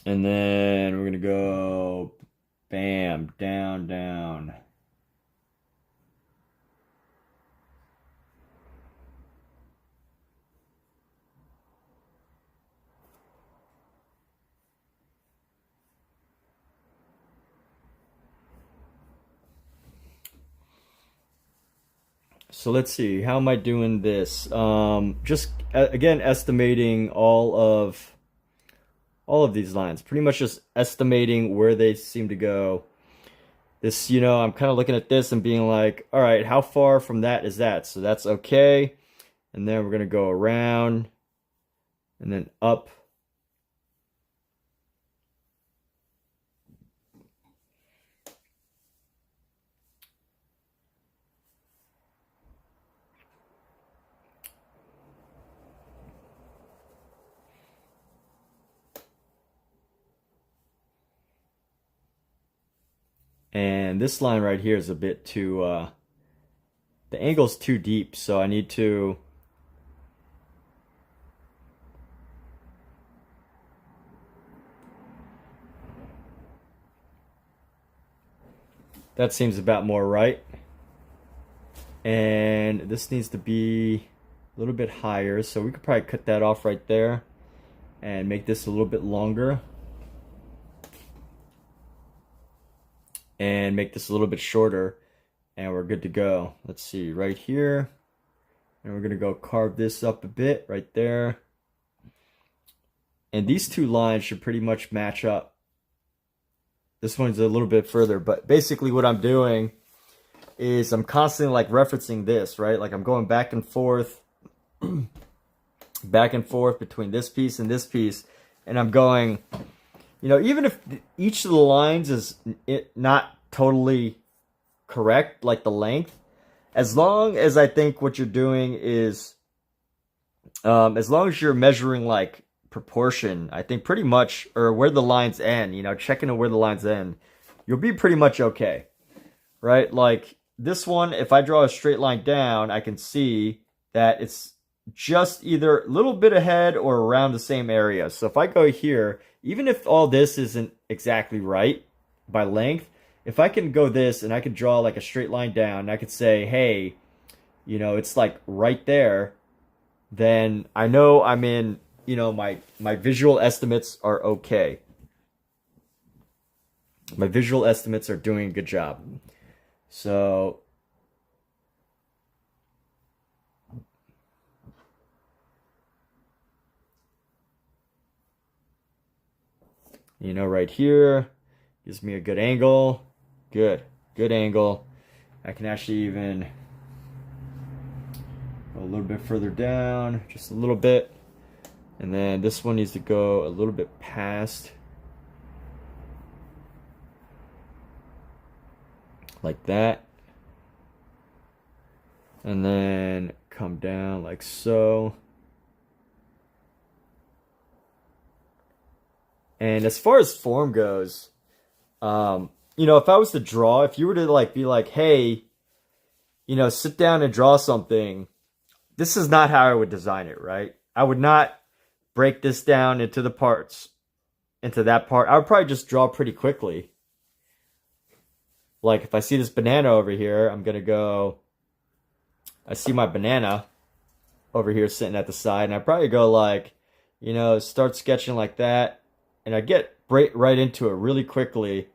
And then we're going to go, bam, down, down. So let's see, how am I doing this? Just again estimating all of these lines. Pretty much just estimating where they seem to go. This, you know, I'm kind of looking at this and being like, all right, how far from that is that? So that's okay. And then we're going to go around and then up. And this line right here is a bit too, the angle's too deep, so I need to that seems about more right. And this needs to be a little bit higher, so we could probably cut that off right there and make this a little bit longer. And make this a little bit shorter, and we're good to go. Let's see, right here, and we're gonna go carve this up a bit right there. And these two lines should pretty much match up. This one's a little bit further, but basically what I'm doing is I'm constantly like referencing this, right? Like I'm going back and forth between this piece and this piece, and I'm going, you know, even if each of the lines is not totally correct, like the length, as long as I think what you're doing is, as long as you're measuring like proportion, I think pretty much, or where the lines end, you know, checking where the lines end, you'll be pretty much okay, right? Like this one, if I draw a straight line down, I can see that it's just either a little bit ahead or around the same area. So if I go here, even if all this isn't exactly right by length, if I can go this and I can draw like a straight line down, and I could say, hey, you know, it's like right there, then I know I'm in, you know, my visual estimates are okay. My visual estimates are doing a good job. So you know, right here gives me a good angle. Good angle. I can actually even Go a little bit further down, just a little bit. And then this one needs to go a little bit past. Like that. And then come down like so. And as far as form goes, you know, if I was to draw, if you were to like be like, hey, you know, sit down and draw something, this is not how I would design it, right? I would not break this down into the parts, into that part. I would probably just draw pretty quickly. Like if I see this banana over here, I'm going to go, I see my banana over here sitting at the side, and I probably go like, you know, start sketching like that. And I get right into it really quickly.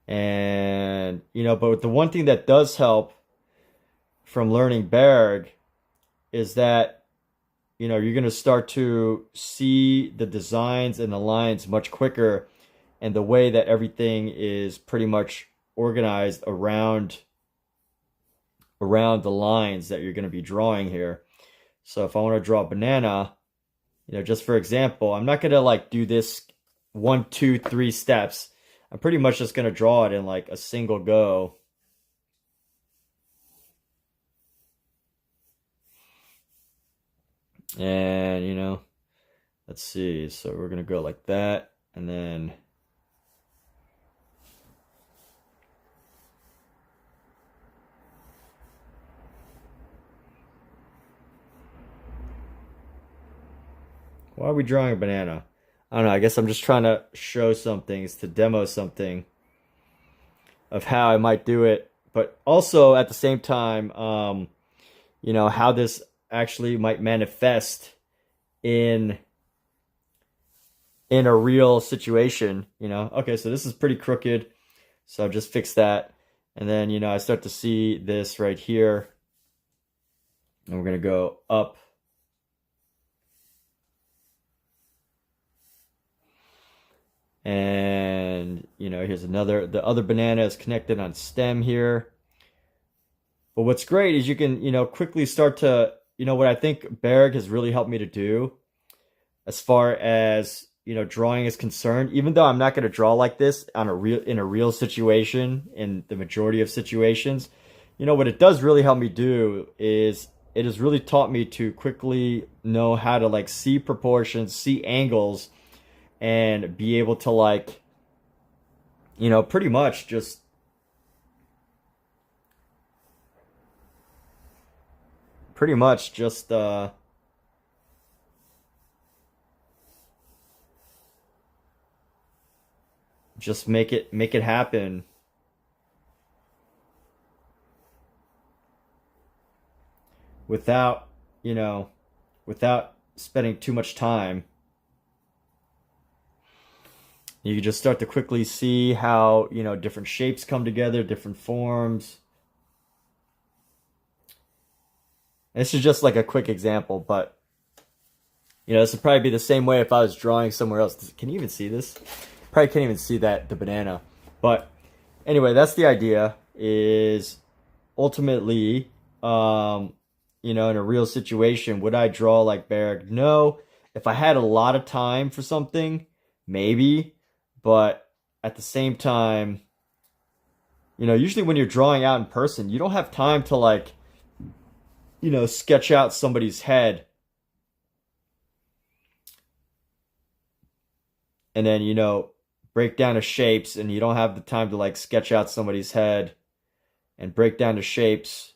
And, you know, but the one thing that does help from learning Bargue is that, you know, you're going to start to see the designs and the lines much quicker, and the way that everything is pretty much organized around the lines that you're going to be drawing here. So if I want to draw a banana, you know, just for example, I'm not going to like do this 1, 2, 3 steps. I'm pretty much just going to draw it in like a single go. And, you know, let's see. So we're going to go like that. And then why are we drawing a banana? I don't know. I guess I'm just trying to show some things, to demo something of how I might do it. But also at the same time, you know, how this actually might manifest in a real situation, you know. Okay, so this is pretty crooked. So I've just fixed that. And then, you know, I start to see this right here. And we're going to go up. And, you know, here's another, the other banana is connected on stem here. But what's great is you can, you know, quickly start to, you know, what I think Bargue has really helped me to do as far as, you know, drawing is concerned, even though I'm not going to draw like this in a real situation, in the majority of situations, you know, what it does really help me do is it has really taught me to quickly know how to like see proportions, see angles, and be able to like, you know, pretty much just make it happen without, you know, without spending too much time. You can just start to quickly see how, you know, different shapes come together, different forms. And this is just like a quick example, but, you know, this would probably be the same way if I was drawing somewhere else. Can you even see this? Probably can't even see that, the banana. But anyway, that's the idea, is ultimately, you know, in a real situation, would I draw like Bargue? No. If I had a lot of time for something, maybe. But at the same time, you know, usually when you're drawing out in person, you don't have time to like, you know, sketch out somebody's head. And then, you know, break down the shapes, and you don't have the time to like sketch out somebody's head and break down the shapes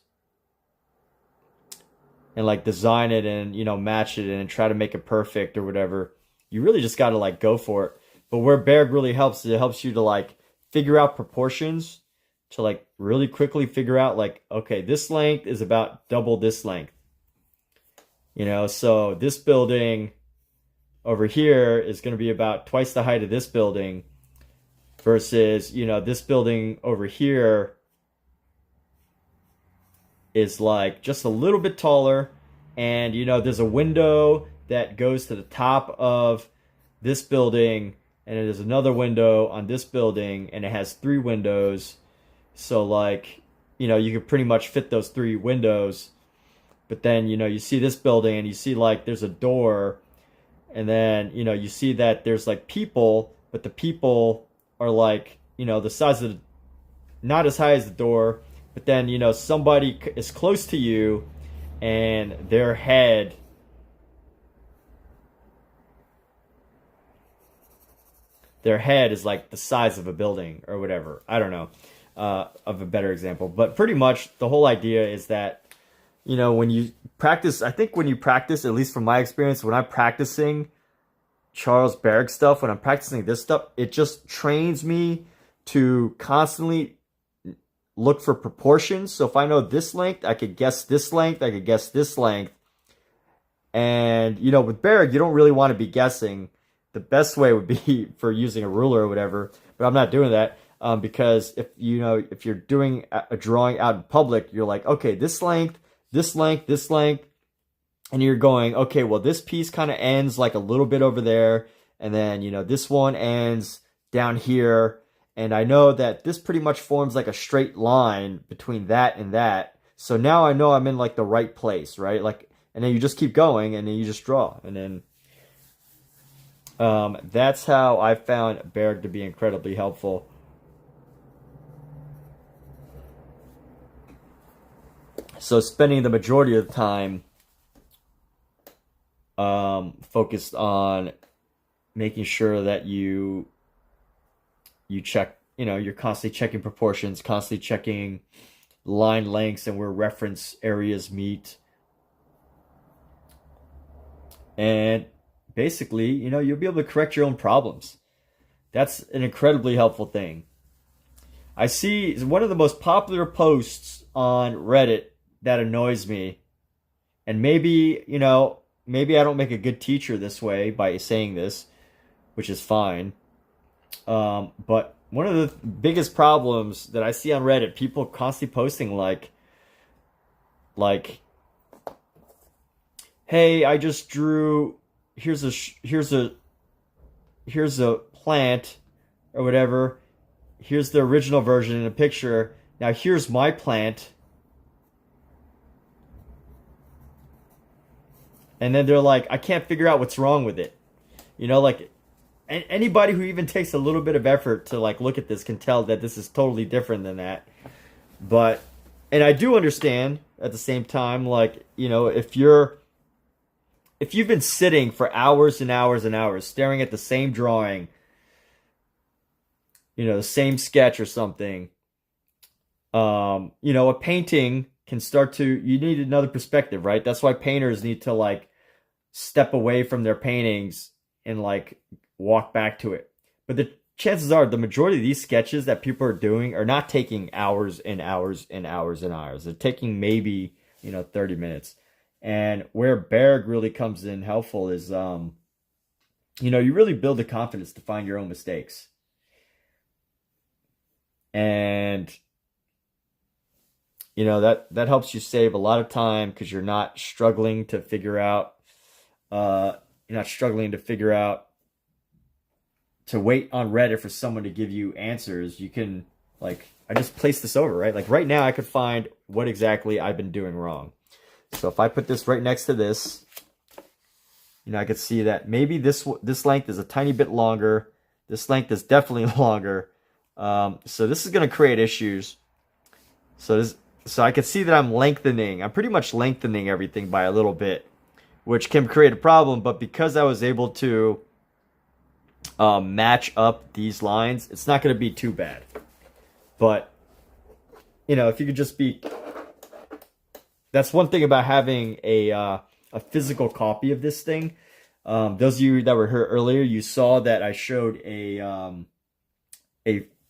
and like design it and, you know, match it and try to make it perfect or whatever. You really just got to like go for it. But where Bargue really helps is it helps you to like figure out proportions, to like really quickly figure out like, okay, this length is about double this length. You know, so this building over here is going to be about twice the height of this building versus, you know, this building over here is like just a little bit taller. And, you know, there's a window that goes to the top of this building, and there's another window on this building, and it has 3 windows. So like, you know, you could pretty much fit those 3 windows. But then, you know, you see this building and you see like there's a door, and then, you know, you see that there's like people, but the people are like, you know, the size of not as high as the door, but then, you know, somebody is close to you and their head is like the size of a building or whatever. I don't know of a better example, but pretty much the whole idea is that, you know, when you practice, I think when you practice, at least from my experience, when I'm practicing Charles Bargue stuff, when I'm practicing this stuff, it just trains me to constantly look for proportions. So if I know this length, I could guess this length, I could guess this length. And, you know, with Bargue, you don't really want to be guessing. The best way would be for using a ruler or whatever, but I'm not doing that. Because if you know, if you're doing a drawing out in public, you're like, okay, this length, this length, this length, and you're going, okay, well, this piece kind of ends like a little bit over there, and then, you know, this one ends down here, and I know that this pretty much forms like a straight line between that and that, so now I know I'm in like the right place, right? Like, and then you just keep going, and then you just draw, and then that's how I found Bargue to be incredibly helpful. So spending the majority of the time focused on making sure that you check, you know, you're constantly checking proportions, constantly checking line lengths and where reference areas meet. And basically, you know, you'll be able to correct your own problems. That's an incredibly helpful thing. I see one of the most popular posts on Reddit that annoys me, and maybe, you know, maybe I don't make a good teacher this way by saying this, which is fine. But one of the biggest problems that I see on Reddit, people constantly posting like, hey, I just drew, here's a plant or whatever. Here's the original version in a picture. Now here's my plant. And then they're like, I can't figure out what's wrong with it. You know, like, anybody who even takes a little bit of effort to like look at this can tell that this is totally different than that. But, and I do understand at the same time, like, you know, if you've been sitting for hours and hours and hours staring at the same drawing, you know, the same sketch or something, you know, a painting can start to, you need another perspective, right? That's why painters need to like step away from their paintings and like walk back to it. But the chances are the majority of these sketches that people are doing are not taking hours and hours and hours and hours. They're taking maybe, you know, 30 minutes. And where Bargue really comes in helpful is, you know, you really build the confidence to find your own mistakes. And, you know, that helps you save a lot of time because you're not struggling to figure out, to wait on Reddit for someone to give you answers. You can, like, I just place this over, right? Like right now I could find what exactly I've been doing wrong. So if I put this right next to this, you know, I could see that maybe this length is a tiny bit longer. This length is definitely longer. So this is going to create issues. So I can see that I'm lengthening. I'm pretty much lengthening everything by a little bit, which can create a problem. But because I was able to match up these lines, it's not going to be too bad. But, you know, if you could just be... That's one thing about having a physical copy of this thing. Those of you that were here earlier, you saw that I showed a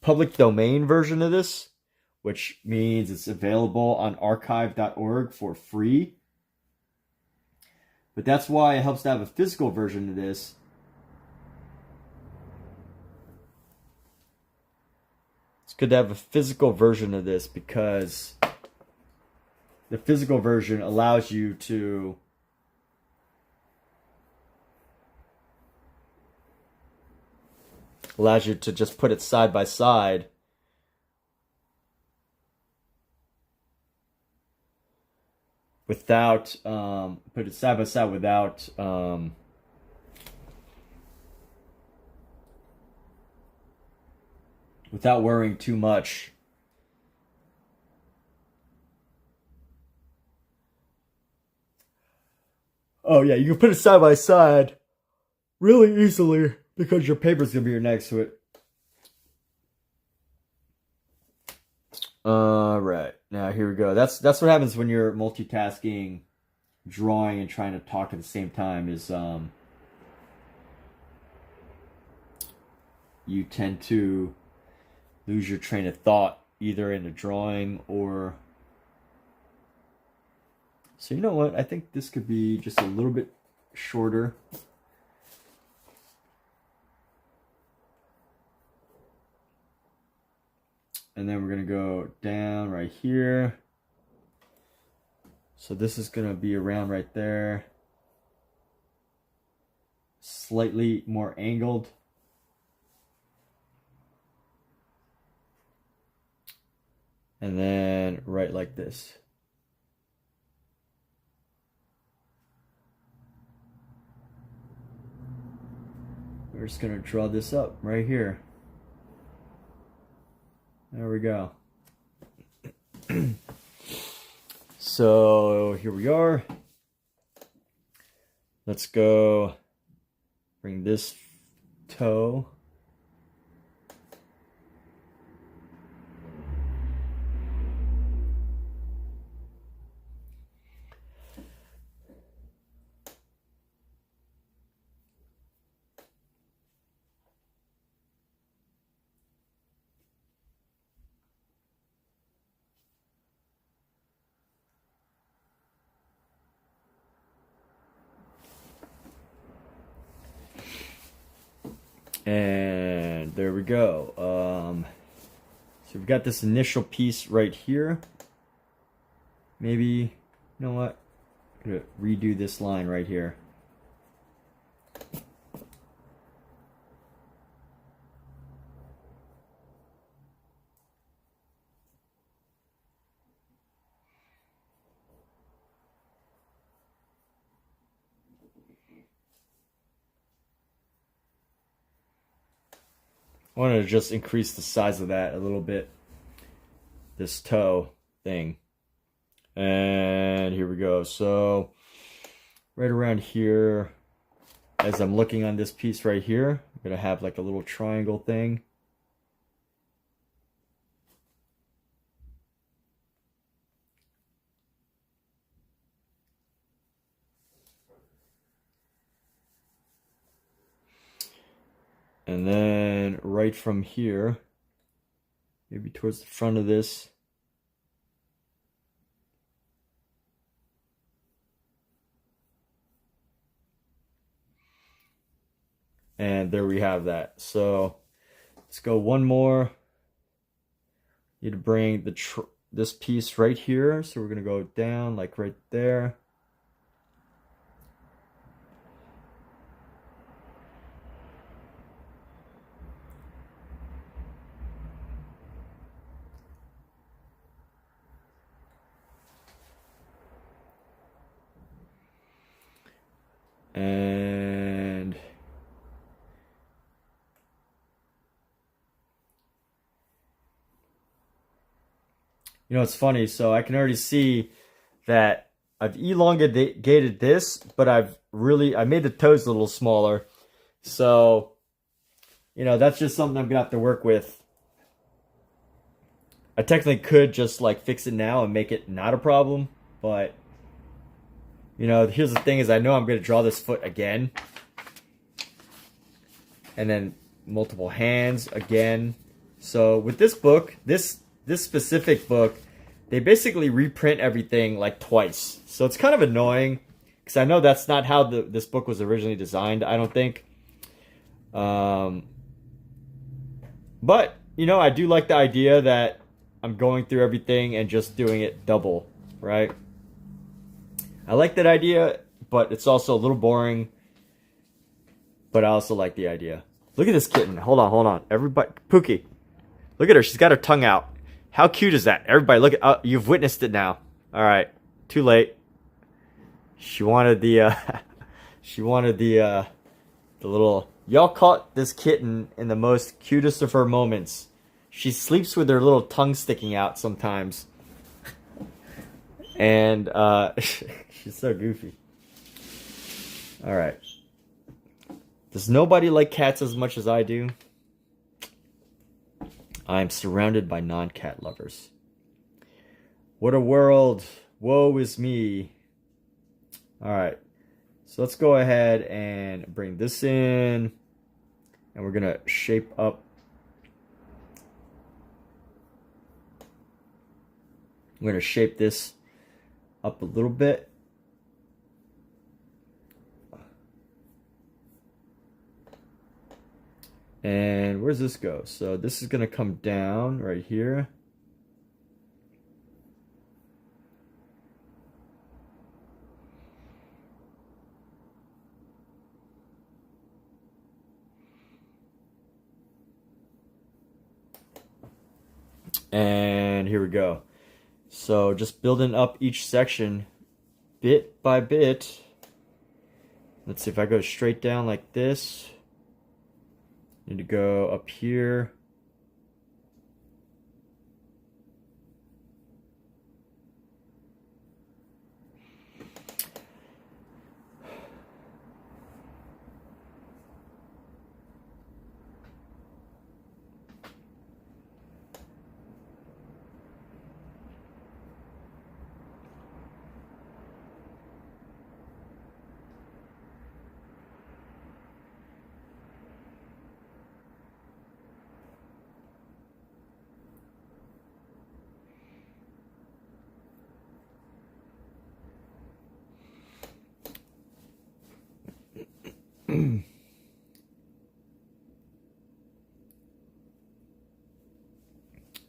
public domain version of this, which means it's available on archive.org for free. But that's why it helps to have a physical version of this. It's good to have a physical version of this because the physical version allows you to just put it side by side without put it side by side without without worrying too much. Oh yeah, you can put it side by side really easily because your paper's gonna be right next to it. Right, now here we go. That's what happens when you're multitasking, drawing and trying to talk at the same time. Is you tend to lose your train of thought either in the drawing or. So you know what? I think this could be just a little bit shorter. And then we're going to go down right here. So this is going to be around right there. Slightly more angled. And then right like this. We're just going to draw this up right here. There we go. So here we are. Let's go bring this toe. And there we go. So we've got this initial piece right here. Maybe, you know what? I'm gonna redo this line right here. I wanted to just increase the size of that a little bit. This toe thing. And here we go. So right around here, as I'm looking on this piece right here, I'm going to have like a little triangle thing. And then right from here, maybe towards the front of this, and there we have that. So let's go one more. Need to bring this piece right here. So we're gonna go down like right there. And you know, it's funny. So I can already see that I've elongated this, but I made the toes a little smaller. So, you know, that's just something I'm gonna have to work with. I technically could just like fix it now and make it not a problem, but you know, here's the thing is I know I'm going to draw this foot again. And then multiple hands again. So with this book, this specific book, they basically reprint everything like twice. So it's kind of annoying because I know that's not how this book was originally designed, I don't think. But, you know, I do like the idea that I'm going through everything and just doing it double, right? I like that idea, but it's also a little boring. But I also like the idea. Look at this kitten. Hold on. Everybody, Pookie. Look at her. She's got her tongue out. How cute is that? Everybody, look at. You've witnessed it now. All right. Too late. She wanted the she wanted the little. Y'all caught this kitten in the most cutest of her moments. She sleeps with her little tongue sticking out sometimes. And she's so goofy. All right. Does nobody like cats as much as I do? I'm surrounded by non-cat lovers. What a world. Woe is me. All right. So let's go ahead and bring this in. And we're going to shape up. I'm going to shape this up a little bit. And where's this go? So this is going to come down right here. And here we go. So just building up each section bit by bit. Let's see if I go straight down like this. Need to go up here.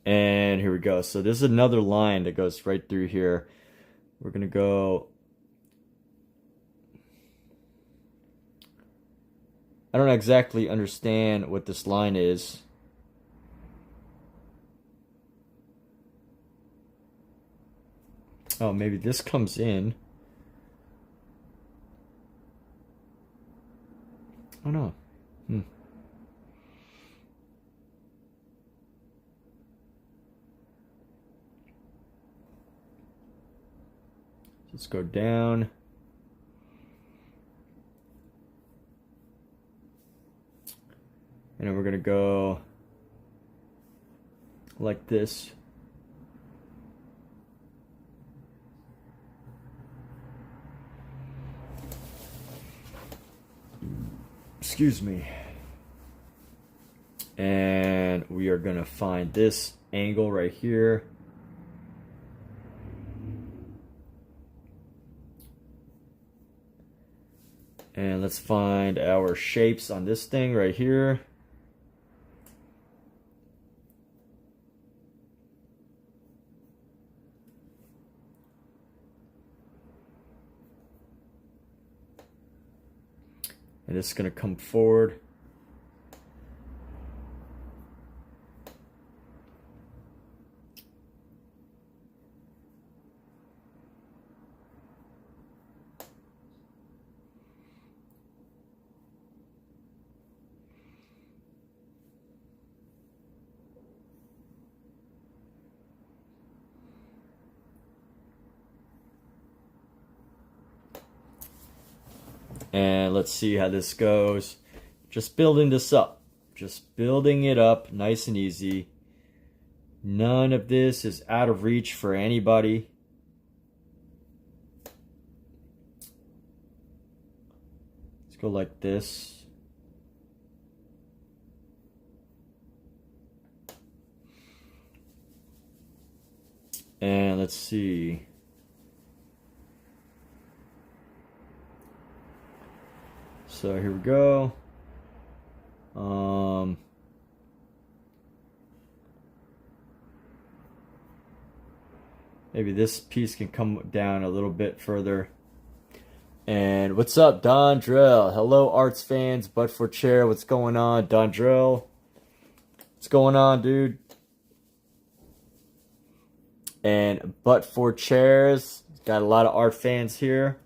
And here we go. So this is another line that goes right through here. We're gonna go. I don't exactly understand what this line is. Oh, maybe this comes in. Oh no. Let's go down. And then we're gonna go like this. Excuse me. And we are gonna find this angle right here. And let's find our shapes on this thing right here. And it's going to come forward. And let's see how this goes. Just building this up. Just building it up nice and easy. None of this is out of reach for anybody. Let's go like this. And let's see. So here we go. Maybe this piece can come down a little bit further. And what's up, Don Drell? Hello, arts fans. But for chair, what's going on, Don Drell? What's going on, dude? And but for chairs, got a lot of art fans here.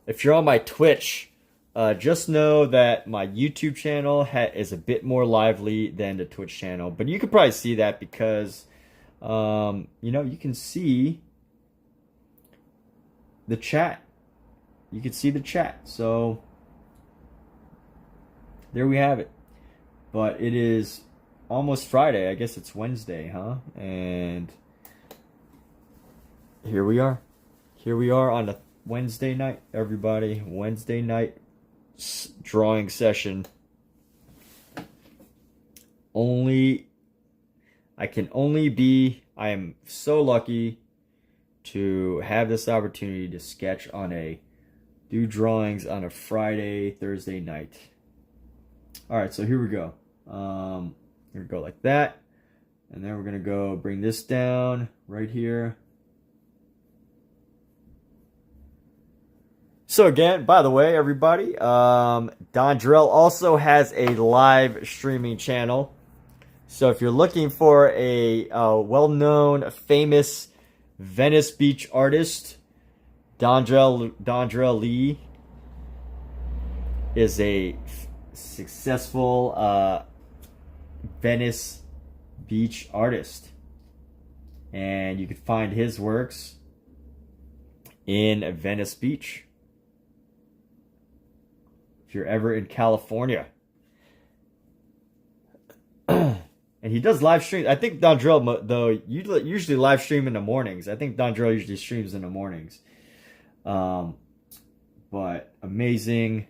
if you're on my Twitch, just know that my YouTube channel is a bit more lively than the Twitch channel. But you could probably see that because, you know, you can see the chat. You can see the chat. So there we have it. But it is almost Friday. I guess it's Wednesday, huh? And here we are. Here we are on a Wednesday night, everybody. Wednesday night drawing session. I am so lucky to have this opportunity to do drawings on a Friday, Thursday night. All right, so here we go. We're gonna go like that, and then we're gonna go bring this down right here. So again, by the way, everybody, Dondrell also has a live streaming channel. So if you're looking for a well-known, famous Venice Beach artist, Dondrell Lee is a successful Venice Beach artist. And you can find his works in Venice Beach if you're ever in California. And he does live streams. I think Dondrell, though, usually live stream in the mornings. I think Dondrell usually streams in the mornings. But amazing.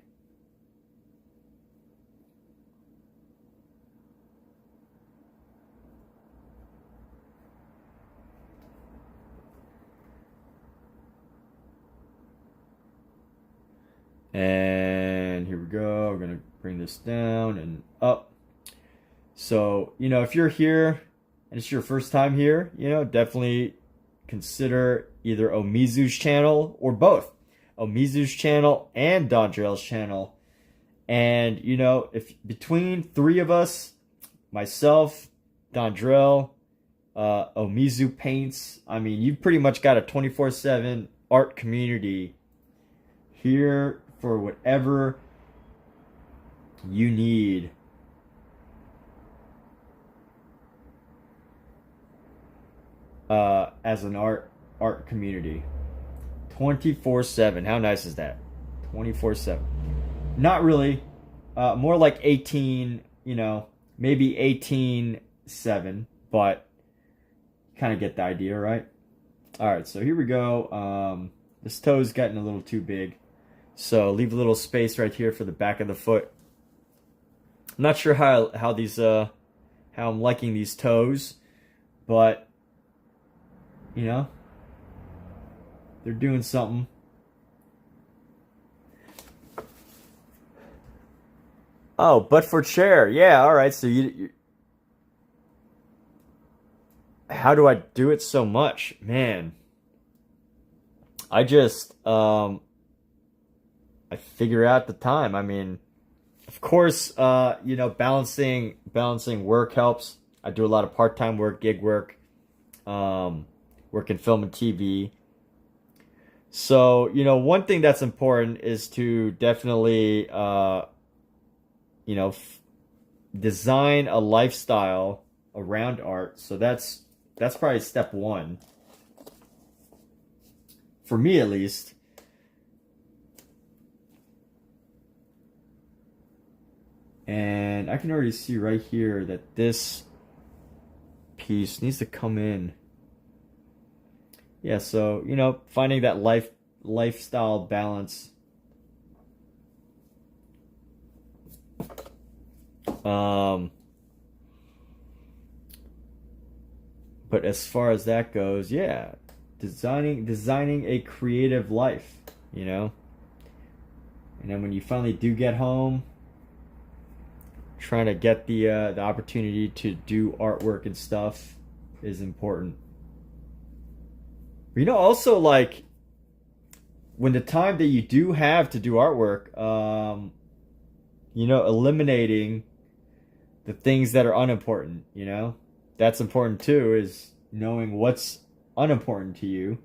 And here we go. We're going to bring this down and up. So, you know, if you're here and it's your first time here, you know, definitely consider either Omizu's channel or both. Omizu's channel and Dondrell's channel. And, you know, if between three of us, myself, Dondrell, Omizu Paints, I mean, you've pretty much got a 24/7 art community here for whatever you need. As an art community. 24/7. How nice is that? 24/7. Not really. More like 18, you know, maybe 18/7, but kind of get the idea, right? All right, so here we go. This toe's gotten a little too big. So leave a little space right here for the back of the foot. I'm not sure how I'm liking these toes, but you know, they're doing something. Oh, but for chair. Yeah, all right. So you how do I do it so much? Man. I just I figure out the time. I mean, of course, you know, balancing work helps. I do a lot of part-time work, gig work. Work in film and TV. So, you know, one thing that's important is to definitely, you know, design a lifestyle around art. So that's probably step one. For me, at least. And I can already see right here that this piece needs to come in. Yeah, so, you know, finding that lifestyle balance. But as far as that goes, yeah, designing a creative life, you know. And then when you finally do get home, trying to get the opportunity to do artwork and stuff is important. You know, also, like, when the time that you do have to do artwork, you know, eliminating the things that are unimportant, you know? That's important, too, is knowing what's unimportant to you.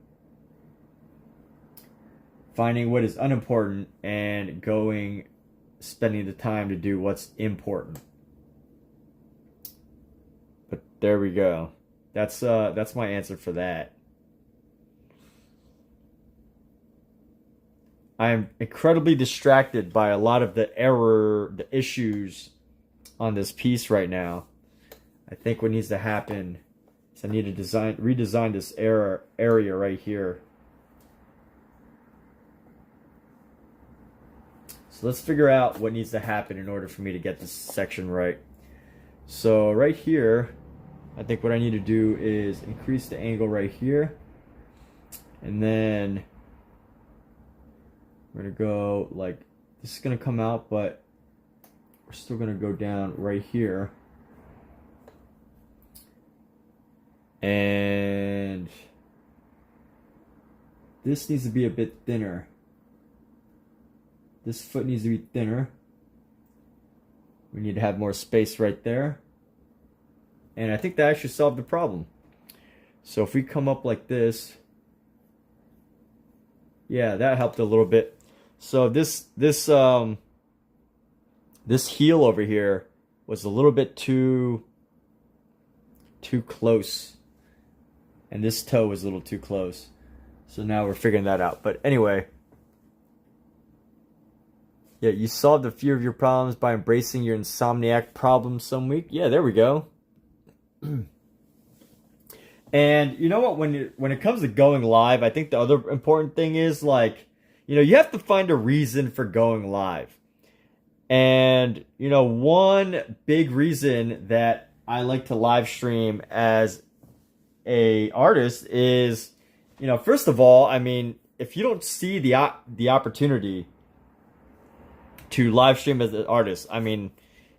finding what is unimportant and spending the time to do what's important. But there we go. That's my answer for that. I'm incredibly distracted by a lot of the issues on this piece right now. I think what needs to happen is I need to redesign this area right here. So let's figure out what needs to happen in order for me to get this section right. So right here, I think what I need to do is increase the angle right here. And then we're going to go like, this is going to come out, but we're still going to go down right here. And this needs to be a bit thinner. This foot needs to be thinner. We need to have more space right there. And I think that actually solved the problem. So if we come up like this, yeah, that helped a little bit. So this heel over here was a little bit too close. And this toe was a little too close. So now we're figuring that out. But anyway, yeah, you solved a few of your problems by embracing your insomniac problem some week. Yeah, there we go. And you know what? When it comes to going live, I think the other important thing is like, you know, you have to find a reason for going live. And you know, one big reason that I like to live stream as a artist is, you know, first of all, I mean, if you don't see the opportunity to live stream as an artist, I mean,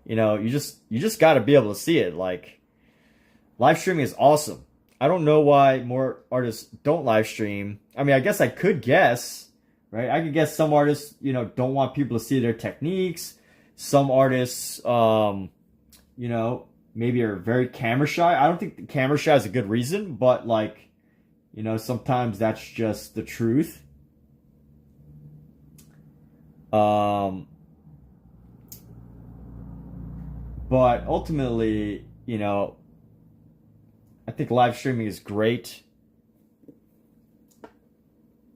you know, you just got to be able to see it. Like, live streaming is awesome. I don't know why more artists don't live stream. I mean, I guess I could guess, right? I could guess some artists, you know, don't want people to see their techniques. Some artists, you know, maybe are very camera shy. I don't think the camera shy is a good reason, but like, you know, sometimes that's just the truth. But ultimately, you know, I think live streaming is great.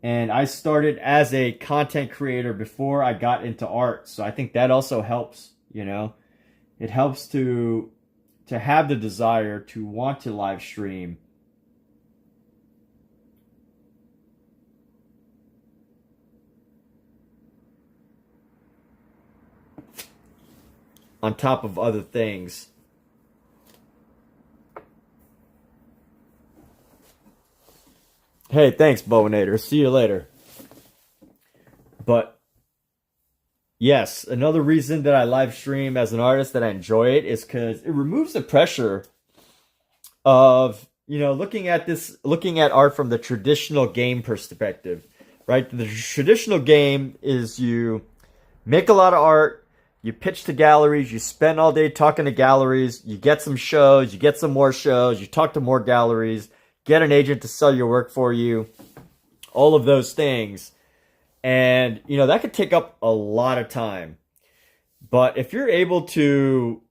And I started as a content creator before I got into art. So I think that also helps, you know. It helps to have the desire to want to live stream. On top of other things. Hey, thanks, Bowinator. See you later. But yes, another reason that I live stream as an artist that I enjoy it is because it removes the pressure of, you know, looking at art from the traditional game perspective, right? The traditional game is you make a lot of art, you pitch to galleries, you spend all day talking to galleries, you get some shows, you get some more shows, you talk to more galleries, get an agent to sell your work for you, all of those things. And, you know, that could take up a lot of time. But if you're able to,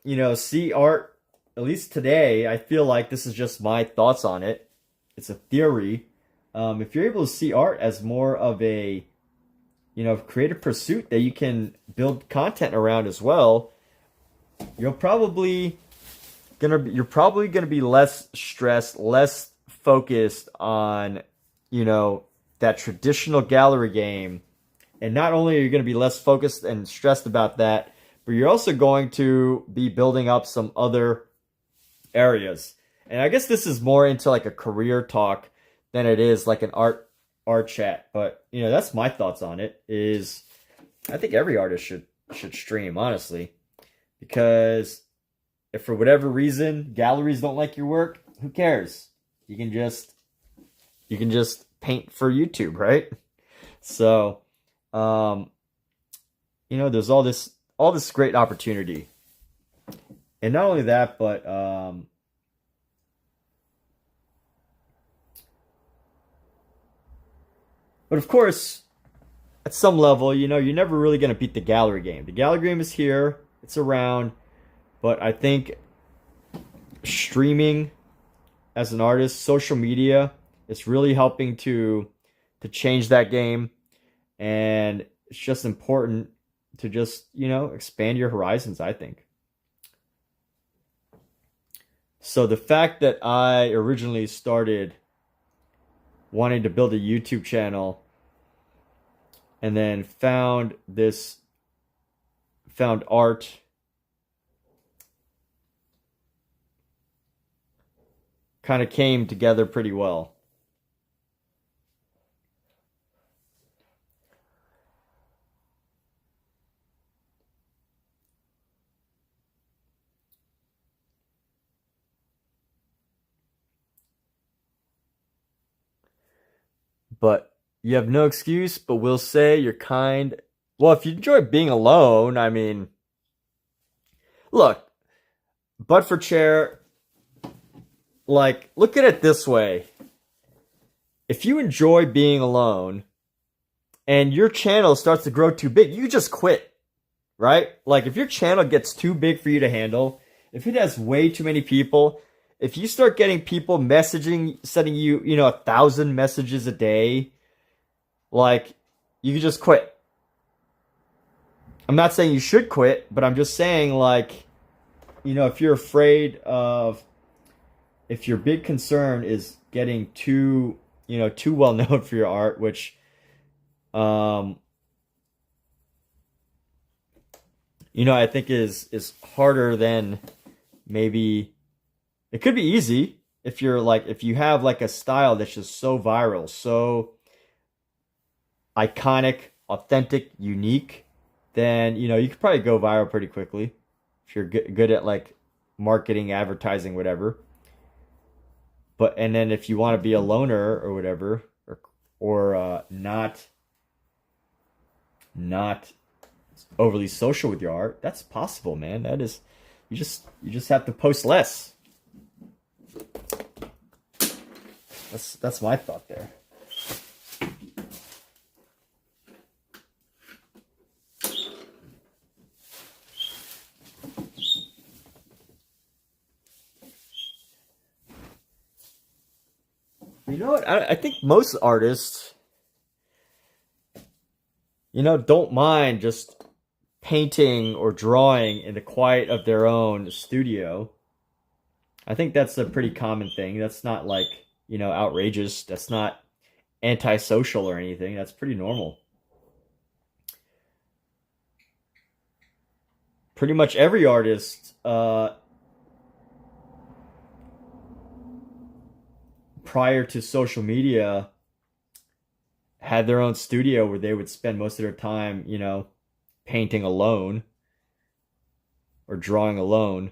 you know, see art, at least today, I feel like this is just my thoughts on it. It's a theory. If you're able to see art as more of a, you know, creative pursuit that you can build content around as well, you're probably gonna be less stressed, less focused on, you know, that traditional gallery game. And not only are you going to be less focused and stressed about that, but you're also going to be building up some other areas. And I guess this is more into like a career talk than it is like an art chat. But, you know, that's my thoughts on it. Is I think every artist should stream, honestly, because if for whatever reason galleries don't like your work, who cares? You can just paint for YouTube, right? So, you know, there's all this great opportunity. And not only that, but But of course, at some level, you know, you're never really going to beat the gallery game. The gallery game is here, it's around, but I think streaming as an artist, social media, it's really helping to change that game. And it's just important to just, you know, expand your horizons, I think. So the fact that I originally started wanting to build a YouTube channel and then found art kind of came together pretty well. But you have no excuse, but we'll say you're kind. Well, if you enjoy being alone, I mean, look, but for chair, like, look at it this way. If you enjoy being alone and your channel starts to grow too big, you just quit, right? Like, if your channel gets too big for you to handle, if it has way too many people, if you start getting people messaging, sending you, you know, 1,000 messages a day, like, you can just quit. I'm not saying you should quit, but I'm just saying, like, you know, if you're afraid of, if your big concern is getting too, you know, too well known for your art, which, you know, I think is harder than maybe. It could be easy if you're like, if you have like a style that's just so viral, so iconic, authentic, unique, then, you know, you could probably go viral pretty quickly if you're good at like marketing, advertising, whatever. But, and then if you want to be a loner or whatever, or not overly social with your art, that's possible, man. That is, you just have to post less. That's my thought there. You know what? I think most artists, you know, don't mind just painting or drawing in the quiet of their own studio. I think that's a pretty common thing. That's not like, you know, outrageous. That's not antisocial or anything. That's pretty normal. Pretty much every artist, prior to social media, had their own studio where they would spend most of their time, you know, painting alone or drawing alone.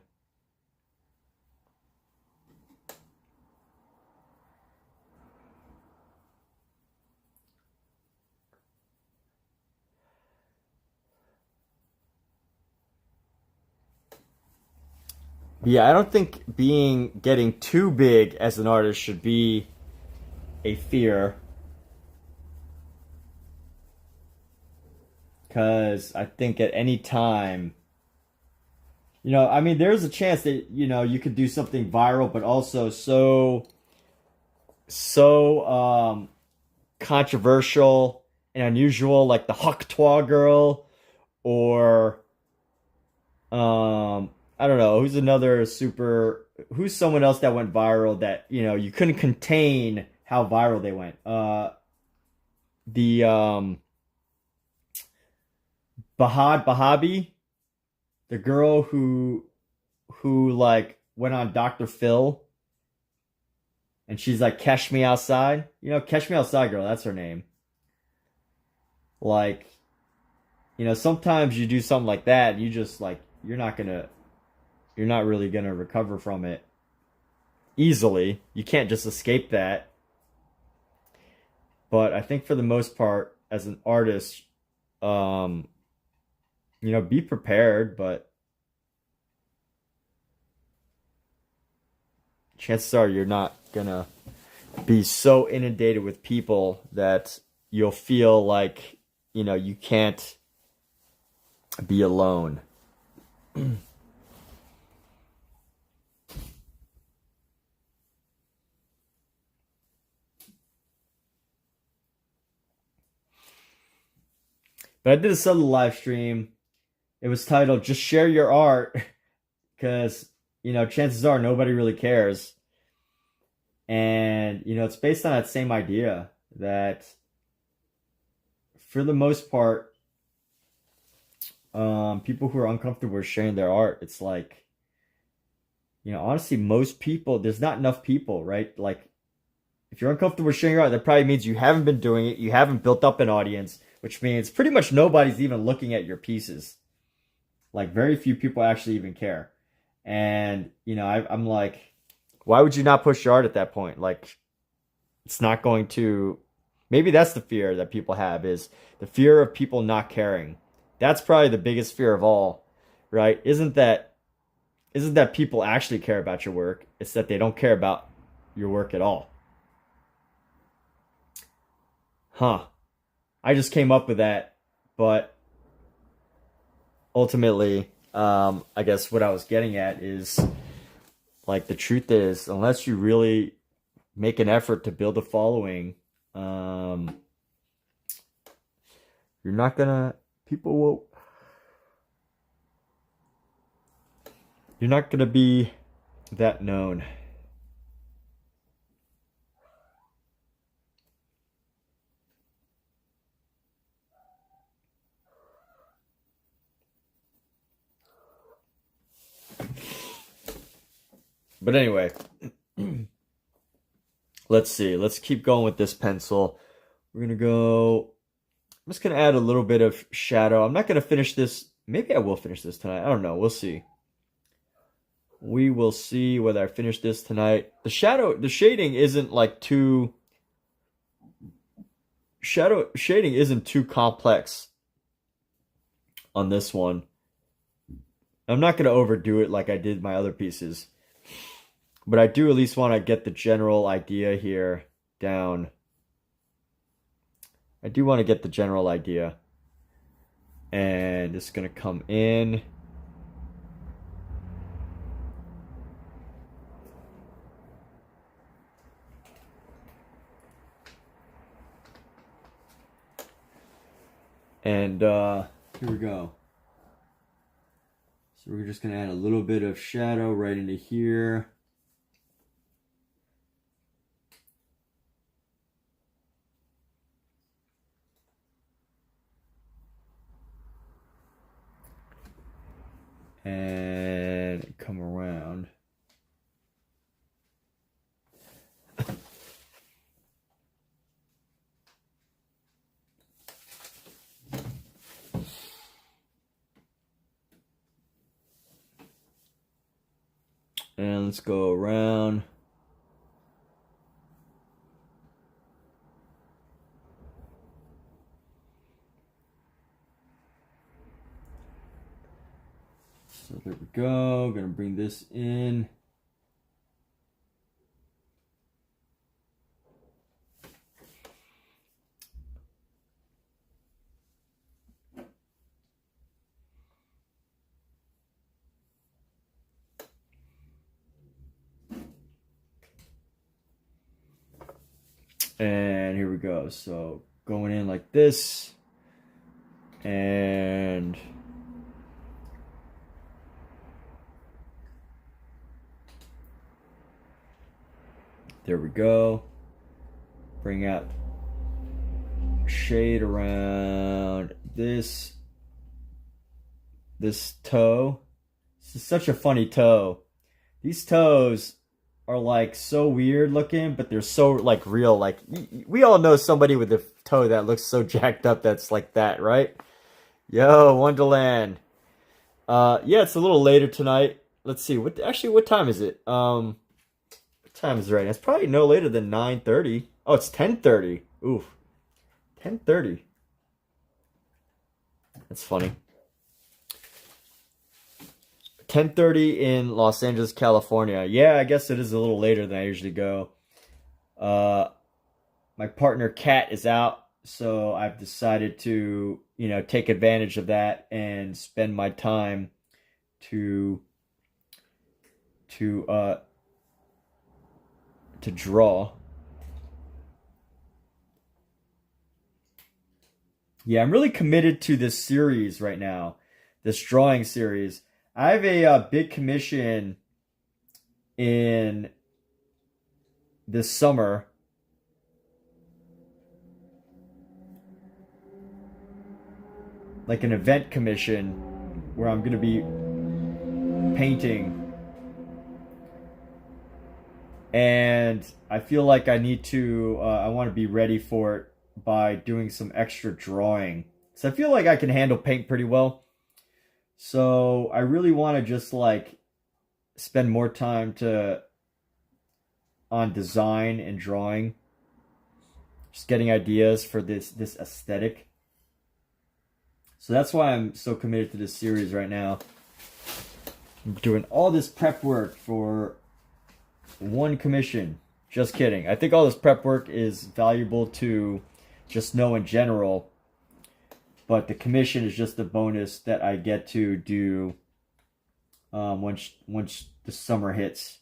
Yeah, I don't think getting too big as an artist should be a fear. Because I think at any time, you know, I mean, there's a chance that, you know, you could do something viral, but also so controversial and unusual, like the Huck Twa girl, or I don't know, who's someone else that went viral that, you know, you couldn't contain how viral they went. The Bahabi, the girl who like went on Dr. Phil, and she's like, "Catch Me Outside." You know, "Catch Me Outside" girl, that's her name. Like, you know, sometimes you do something like that, and you just like, you're not really gonna recover from it easily. You can't just escape that. But I think for the most part, as an artist, you know, be prepared, but chances are you're not gonna be so inundated with people that you'll feel like, you know, you can't be alone. But I did this other live stream. It was titled "Just Share Your Art," because, you know, chances are nobody really cares. And, you know, it's based on that same idea that for the most part, people who are uncomfortable with sharing their art, it's like, you know, honestly, most people, there's not enough people, right? Like, if you're uncomfortable with sharing your art, that probably means you haven't been doing it, you haven't built up an audience, which means pretty much nobody's even looking at your pieces. Like, very few people actually even care. And, you know, I'm like, why would you not push your art at that point? Like, it's not going to, maybe that's the fear that people have, is the fear of people not caring. That's probably the biggest fear of all, right? Isn't that people actually care about your work. It's that they don't care about your work at all. Huh. I just came up with that, but ultimately, I guess what I was getting at is, like, the truth is, unless you really make an effort to build a following, you're not gonna, you're not gonna be that known. But anyway, let's see. Let's keep going with this pencil. We're gonna go. I'm just gonna add a little bit of shadow. I'm not gonna finish this. Maybe I will finish this tonight. I don't know. We'll see. We will see whether I finish this tonight. The shading isn't like too. Shading isn't too complex on this one. I'm not gonna overdo it like I did my other pieces. But I do at least want to get the general idea here down. I do want to get the general idea. And it's going to come in. And here we go. So we're just going to add a little bit of shadow right into here. And come around. And let's go around. So there we go. Gonna bring this in. And here we go. So going in like this. And there we go. Bring out shade around this toe. This is such a funny toe. These toes are like so weird looking, but they're so like real. Like, we all know somebody with a toe that looks so jacked up that's like that, right? Yo, Wonderland. Yeah, it's a little later tonight. Let's see. What time is it? What time is it right now? It's probably no later than 9:30. Oh, it's 10:30. Oof. 10:30. That's funny. 10:30 in Los Angeles, California. Yeah, I guess it is a little later than I usually go. My partner Kat is out So I've decided to, take advantage of that and spend my time to to draw. Yeah, I'm really committed to this series right now, this drawing series. I have a big commission in this summer. Like an event commission where I'm going to be painting. And I feel like I need to, I want to be ready for it by doing some extra drawing. So I feel like I can handle paint pretty well. So I really want to just like spend more time on design and drawing. Just getting ideas for this aesthetic. So that's why I'm so committed to this series right now. I'm doing all this prep work for one commission. Just kidding. I think all this prep work is valuable to just know in general. But the commission is just a bonus that I get to do once the summer hits.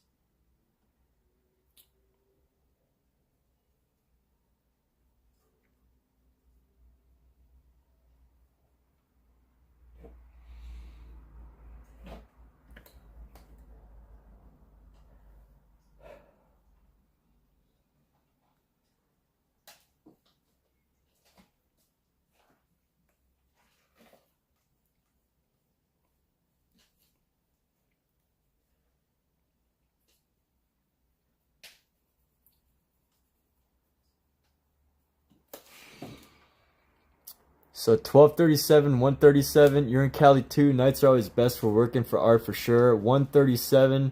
So 12:37, 1:37. You're in Cali too. Nights are always best for working for art for sure. 1:37.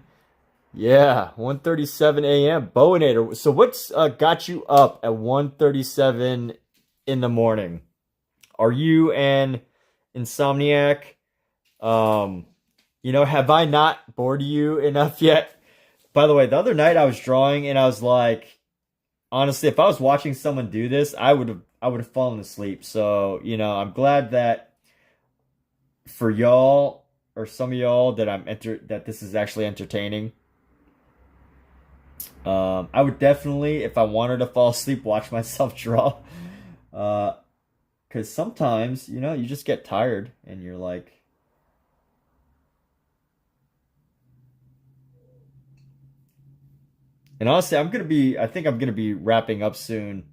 Yeah, 1:37 a.m. Bowinator. So what's got you up at 1:37 in the morning? Are you an insomniac? Have I not bored you enough yet? By the way, the other night I was drawing and I was like, honestly, if I was watching someone do this, I would have fallen asleep. So, I'm glad that for y'all or some of y'all that this is actually entertaining. I would definitely, if I wanted to fall asleep, watch myself draw. Because sometimes, you just get tired and you're like, and honestly, I think I'm gonna be wrapping up soon.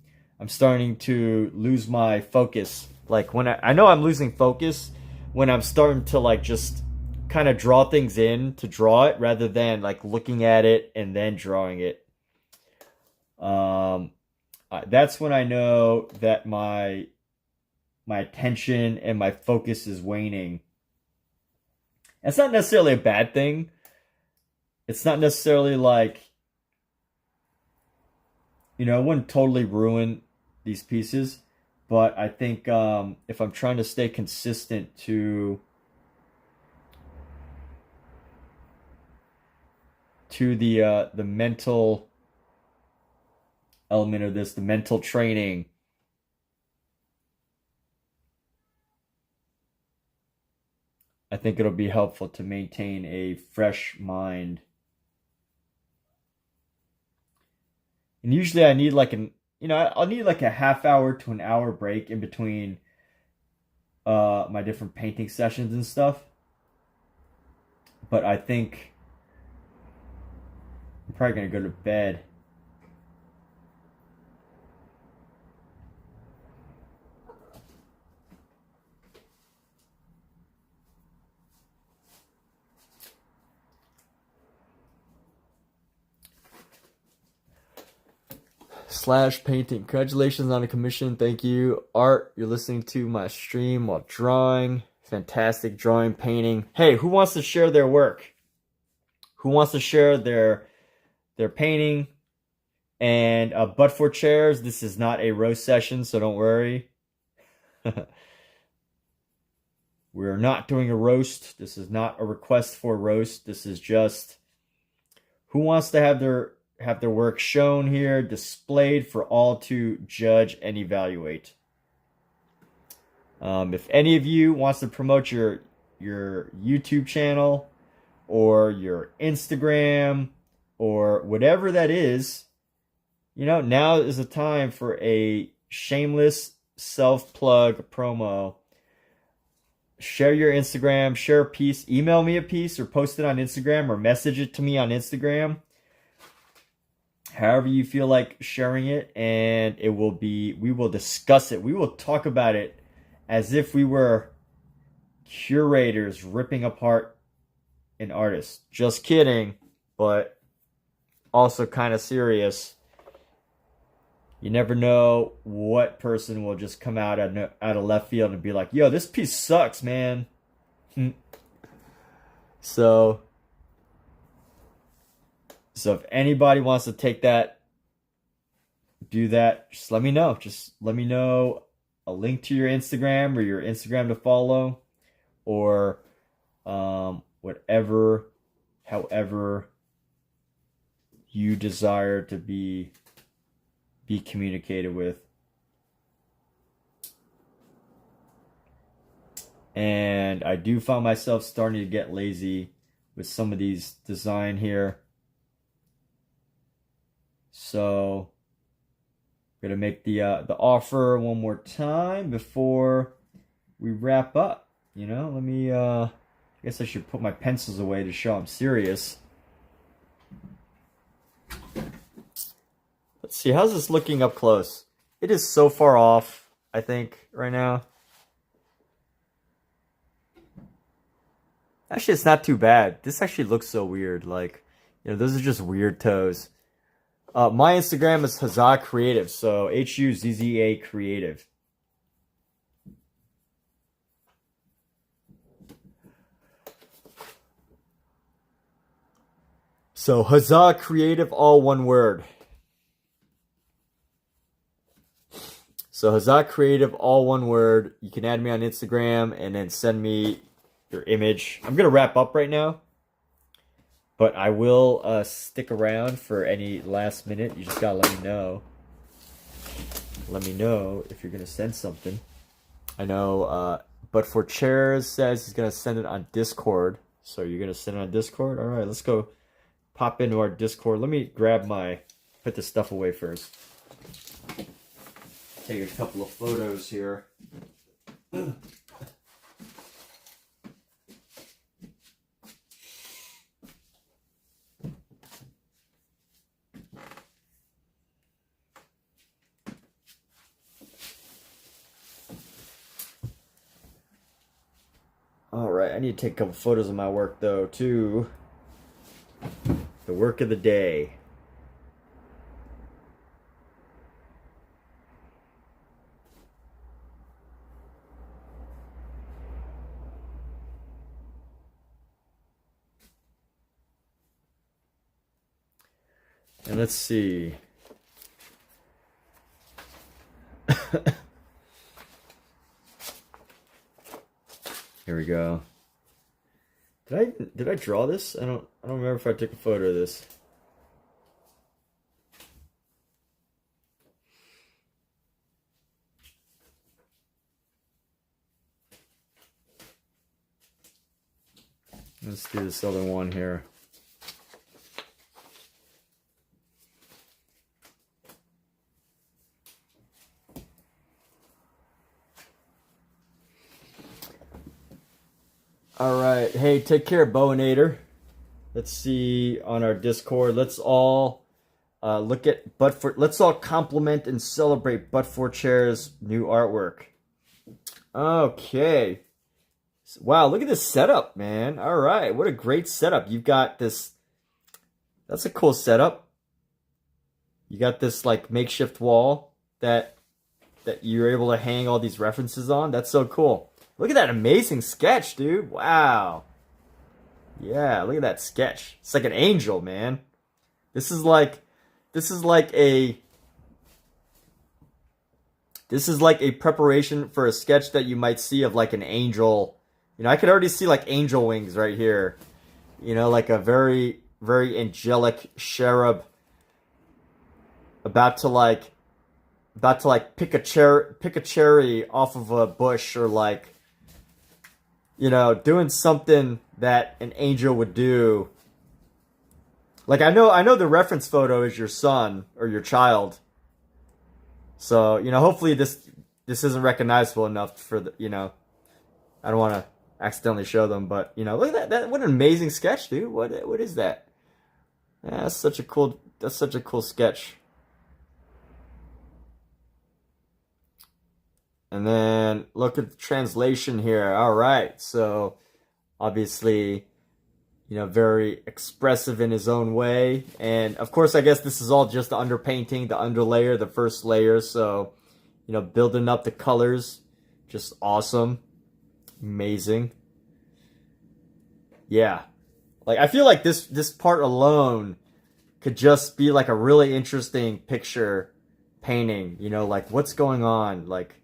I'm starting to lose my focus. Like when I know I'm losing focus when I'm starting to like just kind of draw things in to draw it rather than like looking at it and then drawing it. That's when I know that my attention and my focus is waning. It's not necessarily a bad thing. It's not necessarily like, it wouldn't totally ruin these pieces, but I think if I'm trying to stay consistent to the mental element of this, the mental training, I think it'll be helpful to maintain a fresh mind. And usually I need like I'll need like a half hour to an hour break in between my different painting sessions and stuff. But I think I'm probably gonna go to bed. Slash painting. Congratulations on a commission. Thank you. Art, you're listening to my stream while drawing. Fantastic drawing, painting. Hey, who wants to share their work? Who wants to share their painting? And but for chairs, this is not a roast session, so don't worry. We're not doing a roast. This is not a request for a roast. This is just who wants to have their work shown here, displayed for all to judge and evaluate. If any of you wants to promote your YouTube channel or your Instagram or whatever that is, you know, now is the time for a shameless self-plug promo. Share your Instagram, share a piece, email me a piece, or post it on Instagram, or message it to me on Instagram. However you feel like sharing it, and we will discuss it. We will talk about it as if we were curators ripping apart an artist. Just kidding, but also kind of serious. You never know what person will just come out of left field and be like, yo, this piece sucks, man. So if anybody wants to take that, do that, just let me know. Just let me know a link to your Instagram or your Instagram to follow, or whatever, however you desire to be communicated with. And I do find myself starting to get lazy with some of these design here. So I'm gonna make the offer one more time before we wrap up. You know, let me I guess I should put my pencils away to show I'm serious. Let's see, how's this looking up close? It is so far off, I think, right now. Actually, it's not too bad. This actually looks so weird. Like, you know, those are just weird toes. My Instagram is Huzzah Creative, so H-U-Z-Z-A Creative. So Huzzah Creative, all one word. So Huzzah Creative, all one word. You can add me on Instagram and then send me your image. I'm going to wrap up right now, but I will stick around for any last minute. You just got to let me know. Let me know if you're going to send something. I know, but for Chairs says he's going to send it on Discord. So you're going to send it on Discord? All right, let's go pop into our Discord. Let me put this stuff away first. Take a couple of photos here. All right, I need to take a couple photos of my work though too. The work of the day. And let's see. Here we go. Did I draw this? I don't remember if I took a photo of this. Let's do this other one here. All right. Hey, take care, Bowinator. Let's see on our Discord. Let's all look at let's all compliment and celebrate But For Chair's new artwork. Okay. Wow, look at this setup, man. All right. What a great setup. You've got this. That's a cool setup. You got this like makeshift wall that you're able to hang all these references on. That's so cool. Look at that amazing sketch, dude. Wow. Yeah, look at that sketch. It's like an angel, man. This is like a preparation for a sketch that you might see of like an angel. You know, I could already see like angel wings right here. You know, like a very, very angelic cherub about to like about to like pick a cherry off of a bush, or like, you know, doing something that an angel would do. Like I know the reference photo is your son or your child. So, you know, hopefully this isn't recognizable enough for the, you know, I don't want to accidentally show them, but you know, look at that, what an amazing sketch, dude. What is that? Yeah, that's such a cool sketch. And then look at the translation here. All right. So obviously, you know, very expressive in his own way. And of course, I guess this is all just the underpainting, the underlayer, the first layer. So, you know, building up the colors, just awesome. Amazing. Yeah. Like, I feel like this part alone could just be like a really interesting picture painting, you know, like what's going on? Like,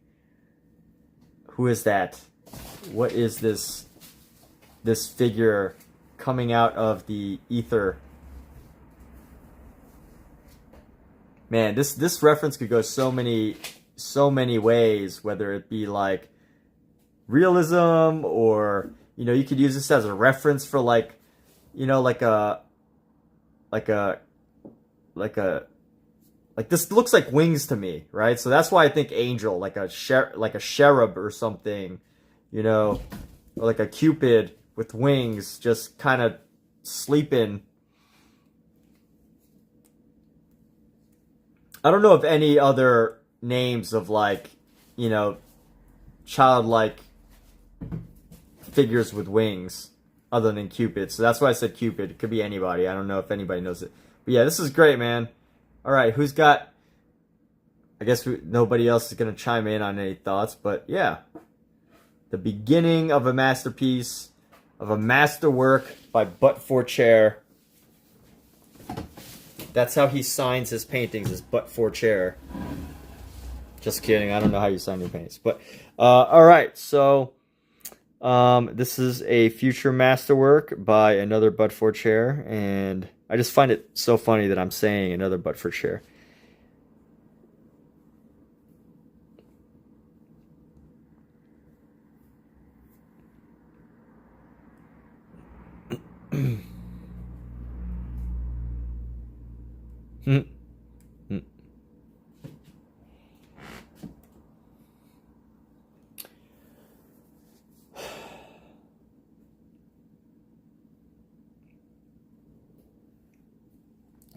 who is that? What is this figure coming out of the ether? Man, this reference could go so many ways, whether it be like realism, or, you know, you could use this as a reference for like, you know, like this looks like wings to me, right? So that's why I think angel, like a cherub or something, you know, or like a cupid with wings, just kind of sleeping. I don't know of any other names of, like, you know, childlike figures with wings other than Cupid. So that's why I said Cupid. It could be anybody. I don't know if anybody knows it. But yeah, this is great, man. All right, who's got... I guess nobody else is going to chime in on any thoughts, but yeah. The beginning of a masterpiece, of a masterwork by But4Chair. That's how he signs his paintings, is But4Chair. Just kidding, I don't know how you sign your paintings. But, alright, so... this is a future masterwork by another But4Chair, and I just find it so funny that I'm saying another But4Chair.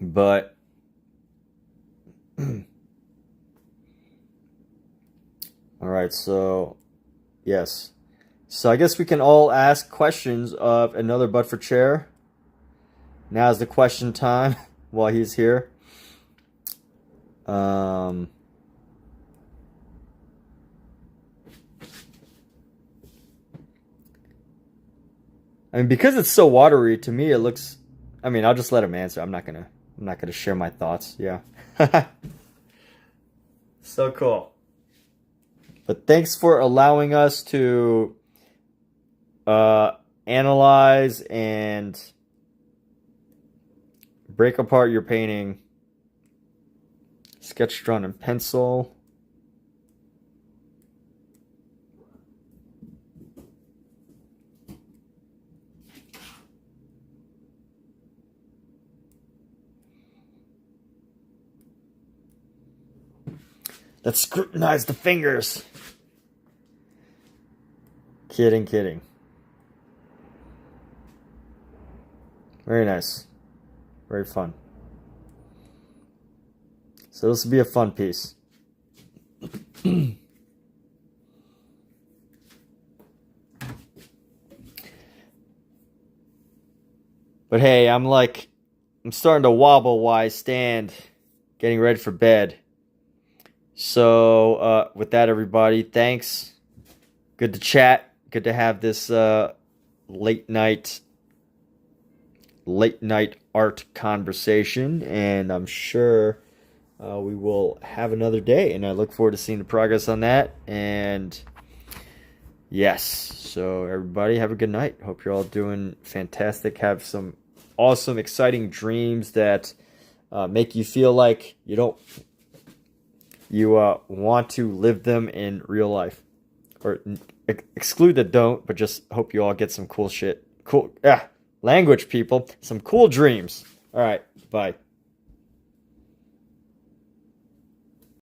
But all right, so yes, so I guess we can all ask questions of another But4Chair. Now's the question time while he's here. I mean, because it's so watery, to me it looks, I mean, I'll just let him answer. I'm not gonna share my thoughts. Yeah. So cool. But thanks for allowing us to analyze and break apart your painting. Sketch drawn in pencil. Let's scrutinize the fingers. Kidding, kidding. Very nice. Very fun. So this will be a fun piece. But hey, I'm starting to wobble while I stand, getting ready for bed. So, with that, everybody, thanks. Good to chat. Good to have this late night art conversation, and I'm sure we will have another day, and I look forward to seeing the progress on that. And yes, so everybody have a good night. Hope you're all doing fantastic. Have some awesome, exciting dreams that make you feel like you don't you want to live them in real life. Or exclude the don't, but just hope you all get some cool shit. Cool, language, people. Some cool dreams. All right, bye.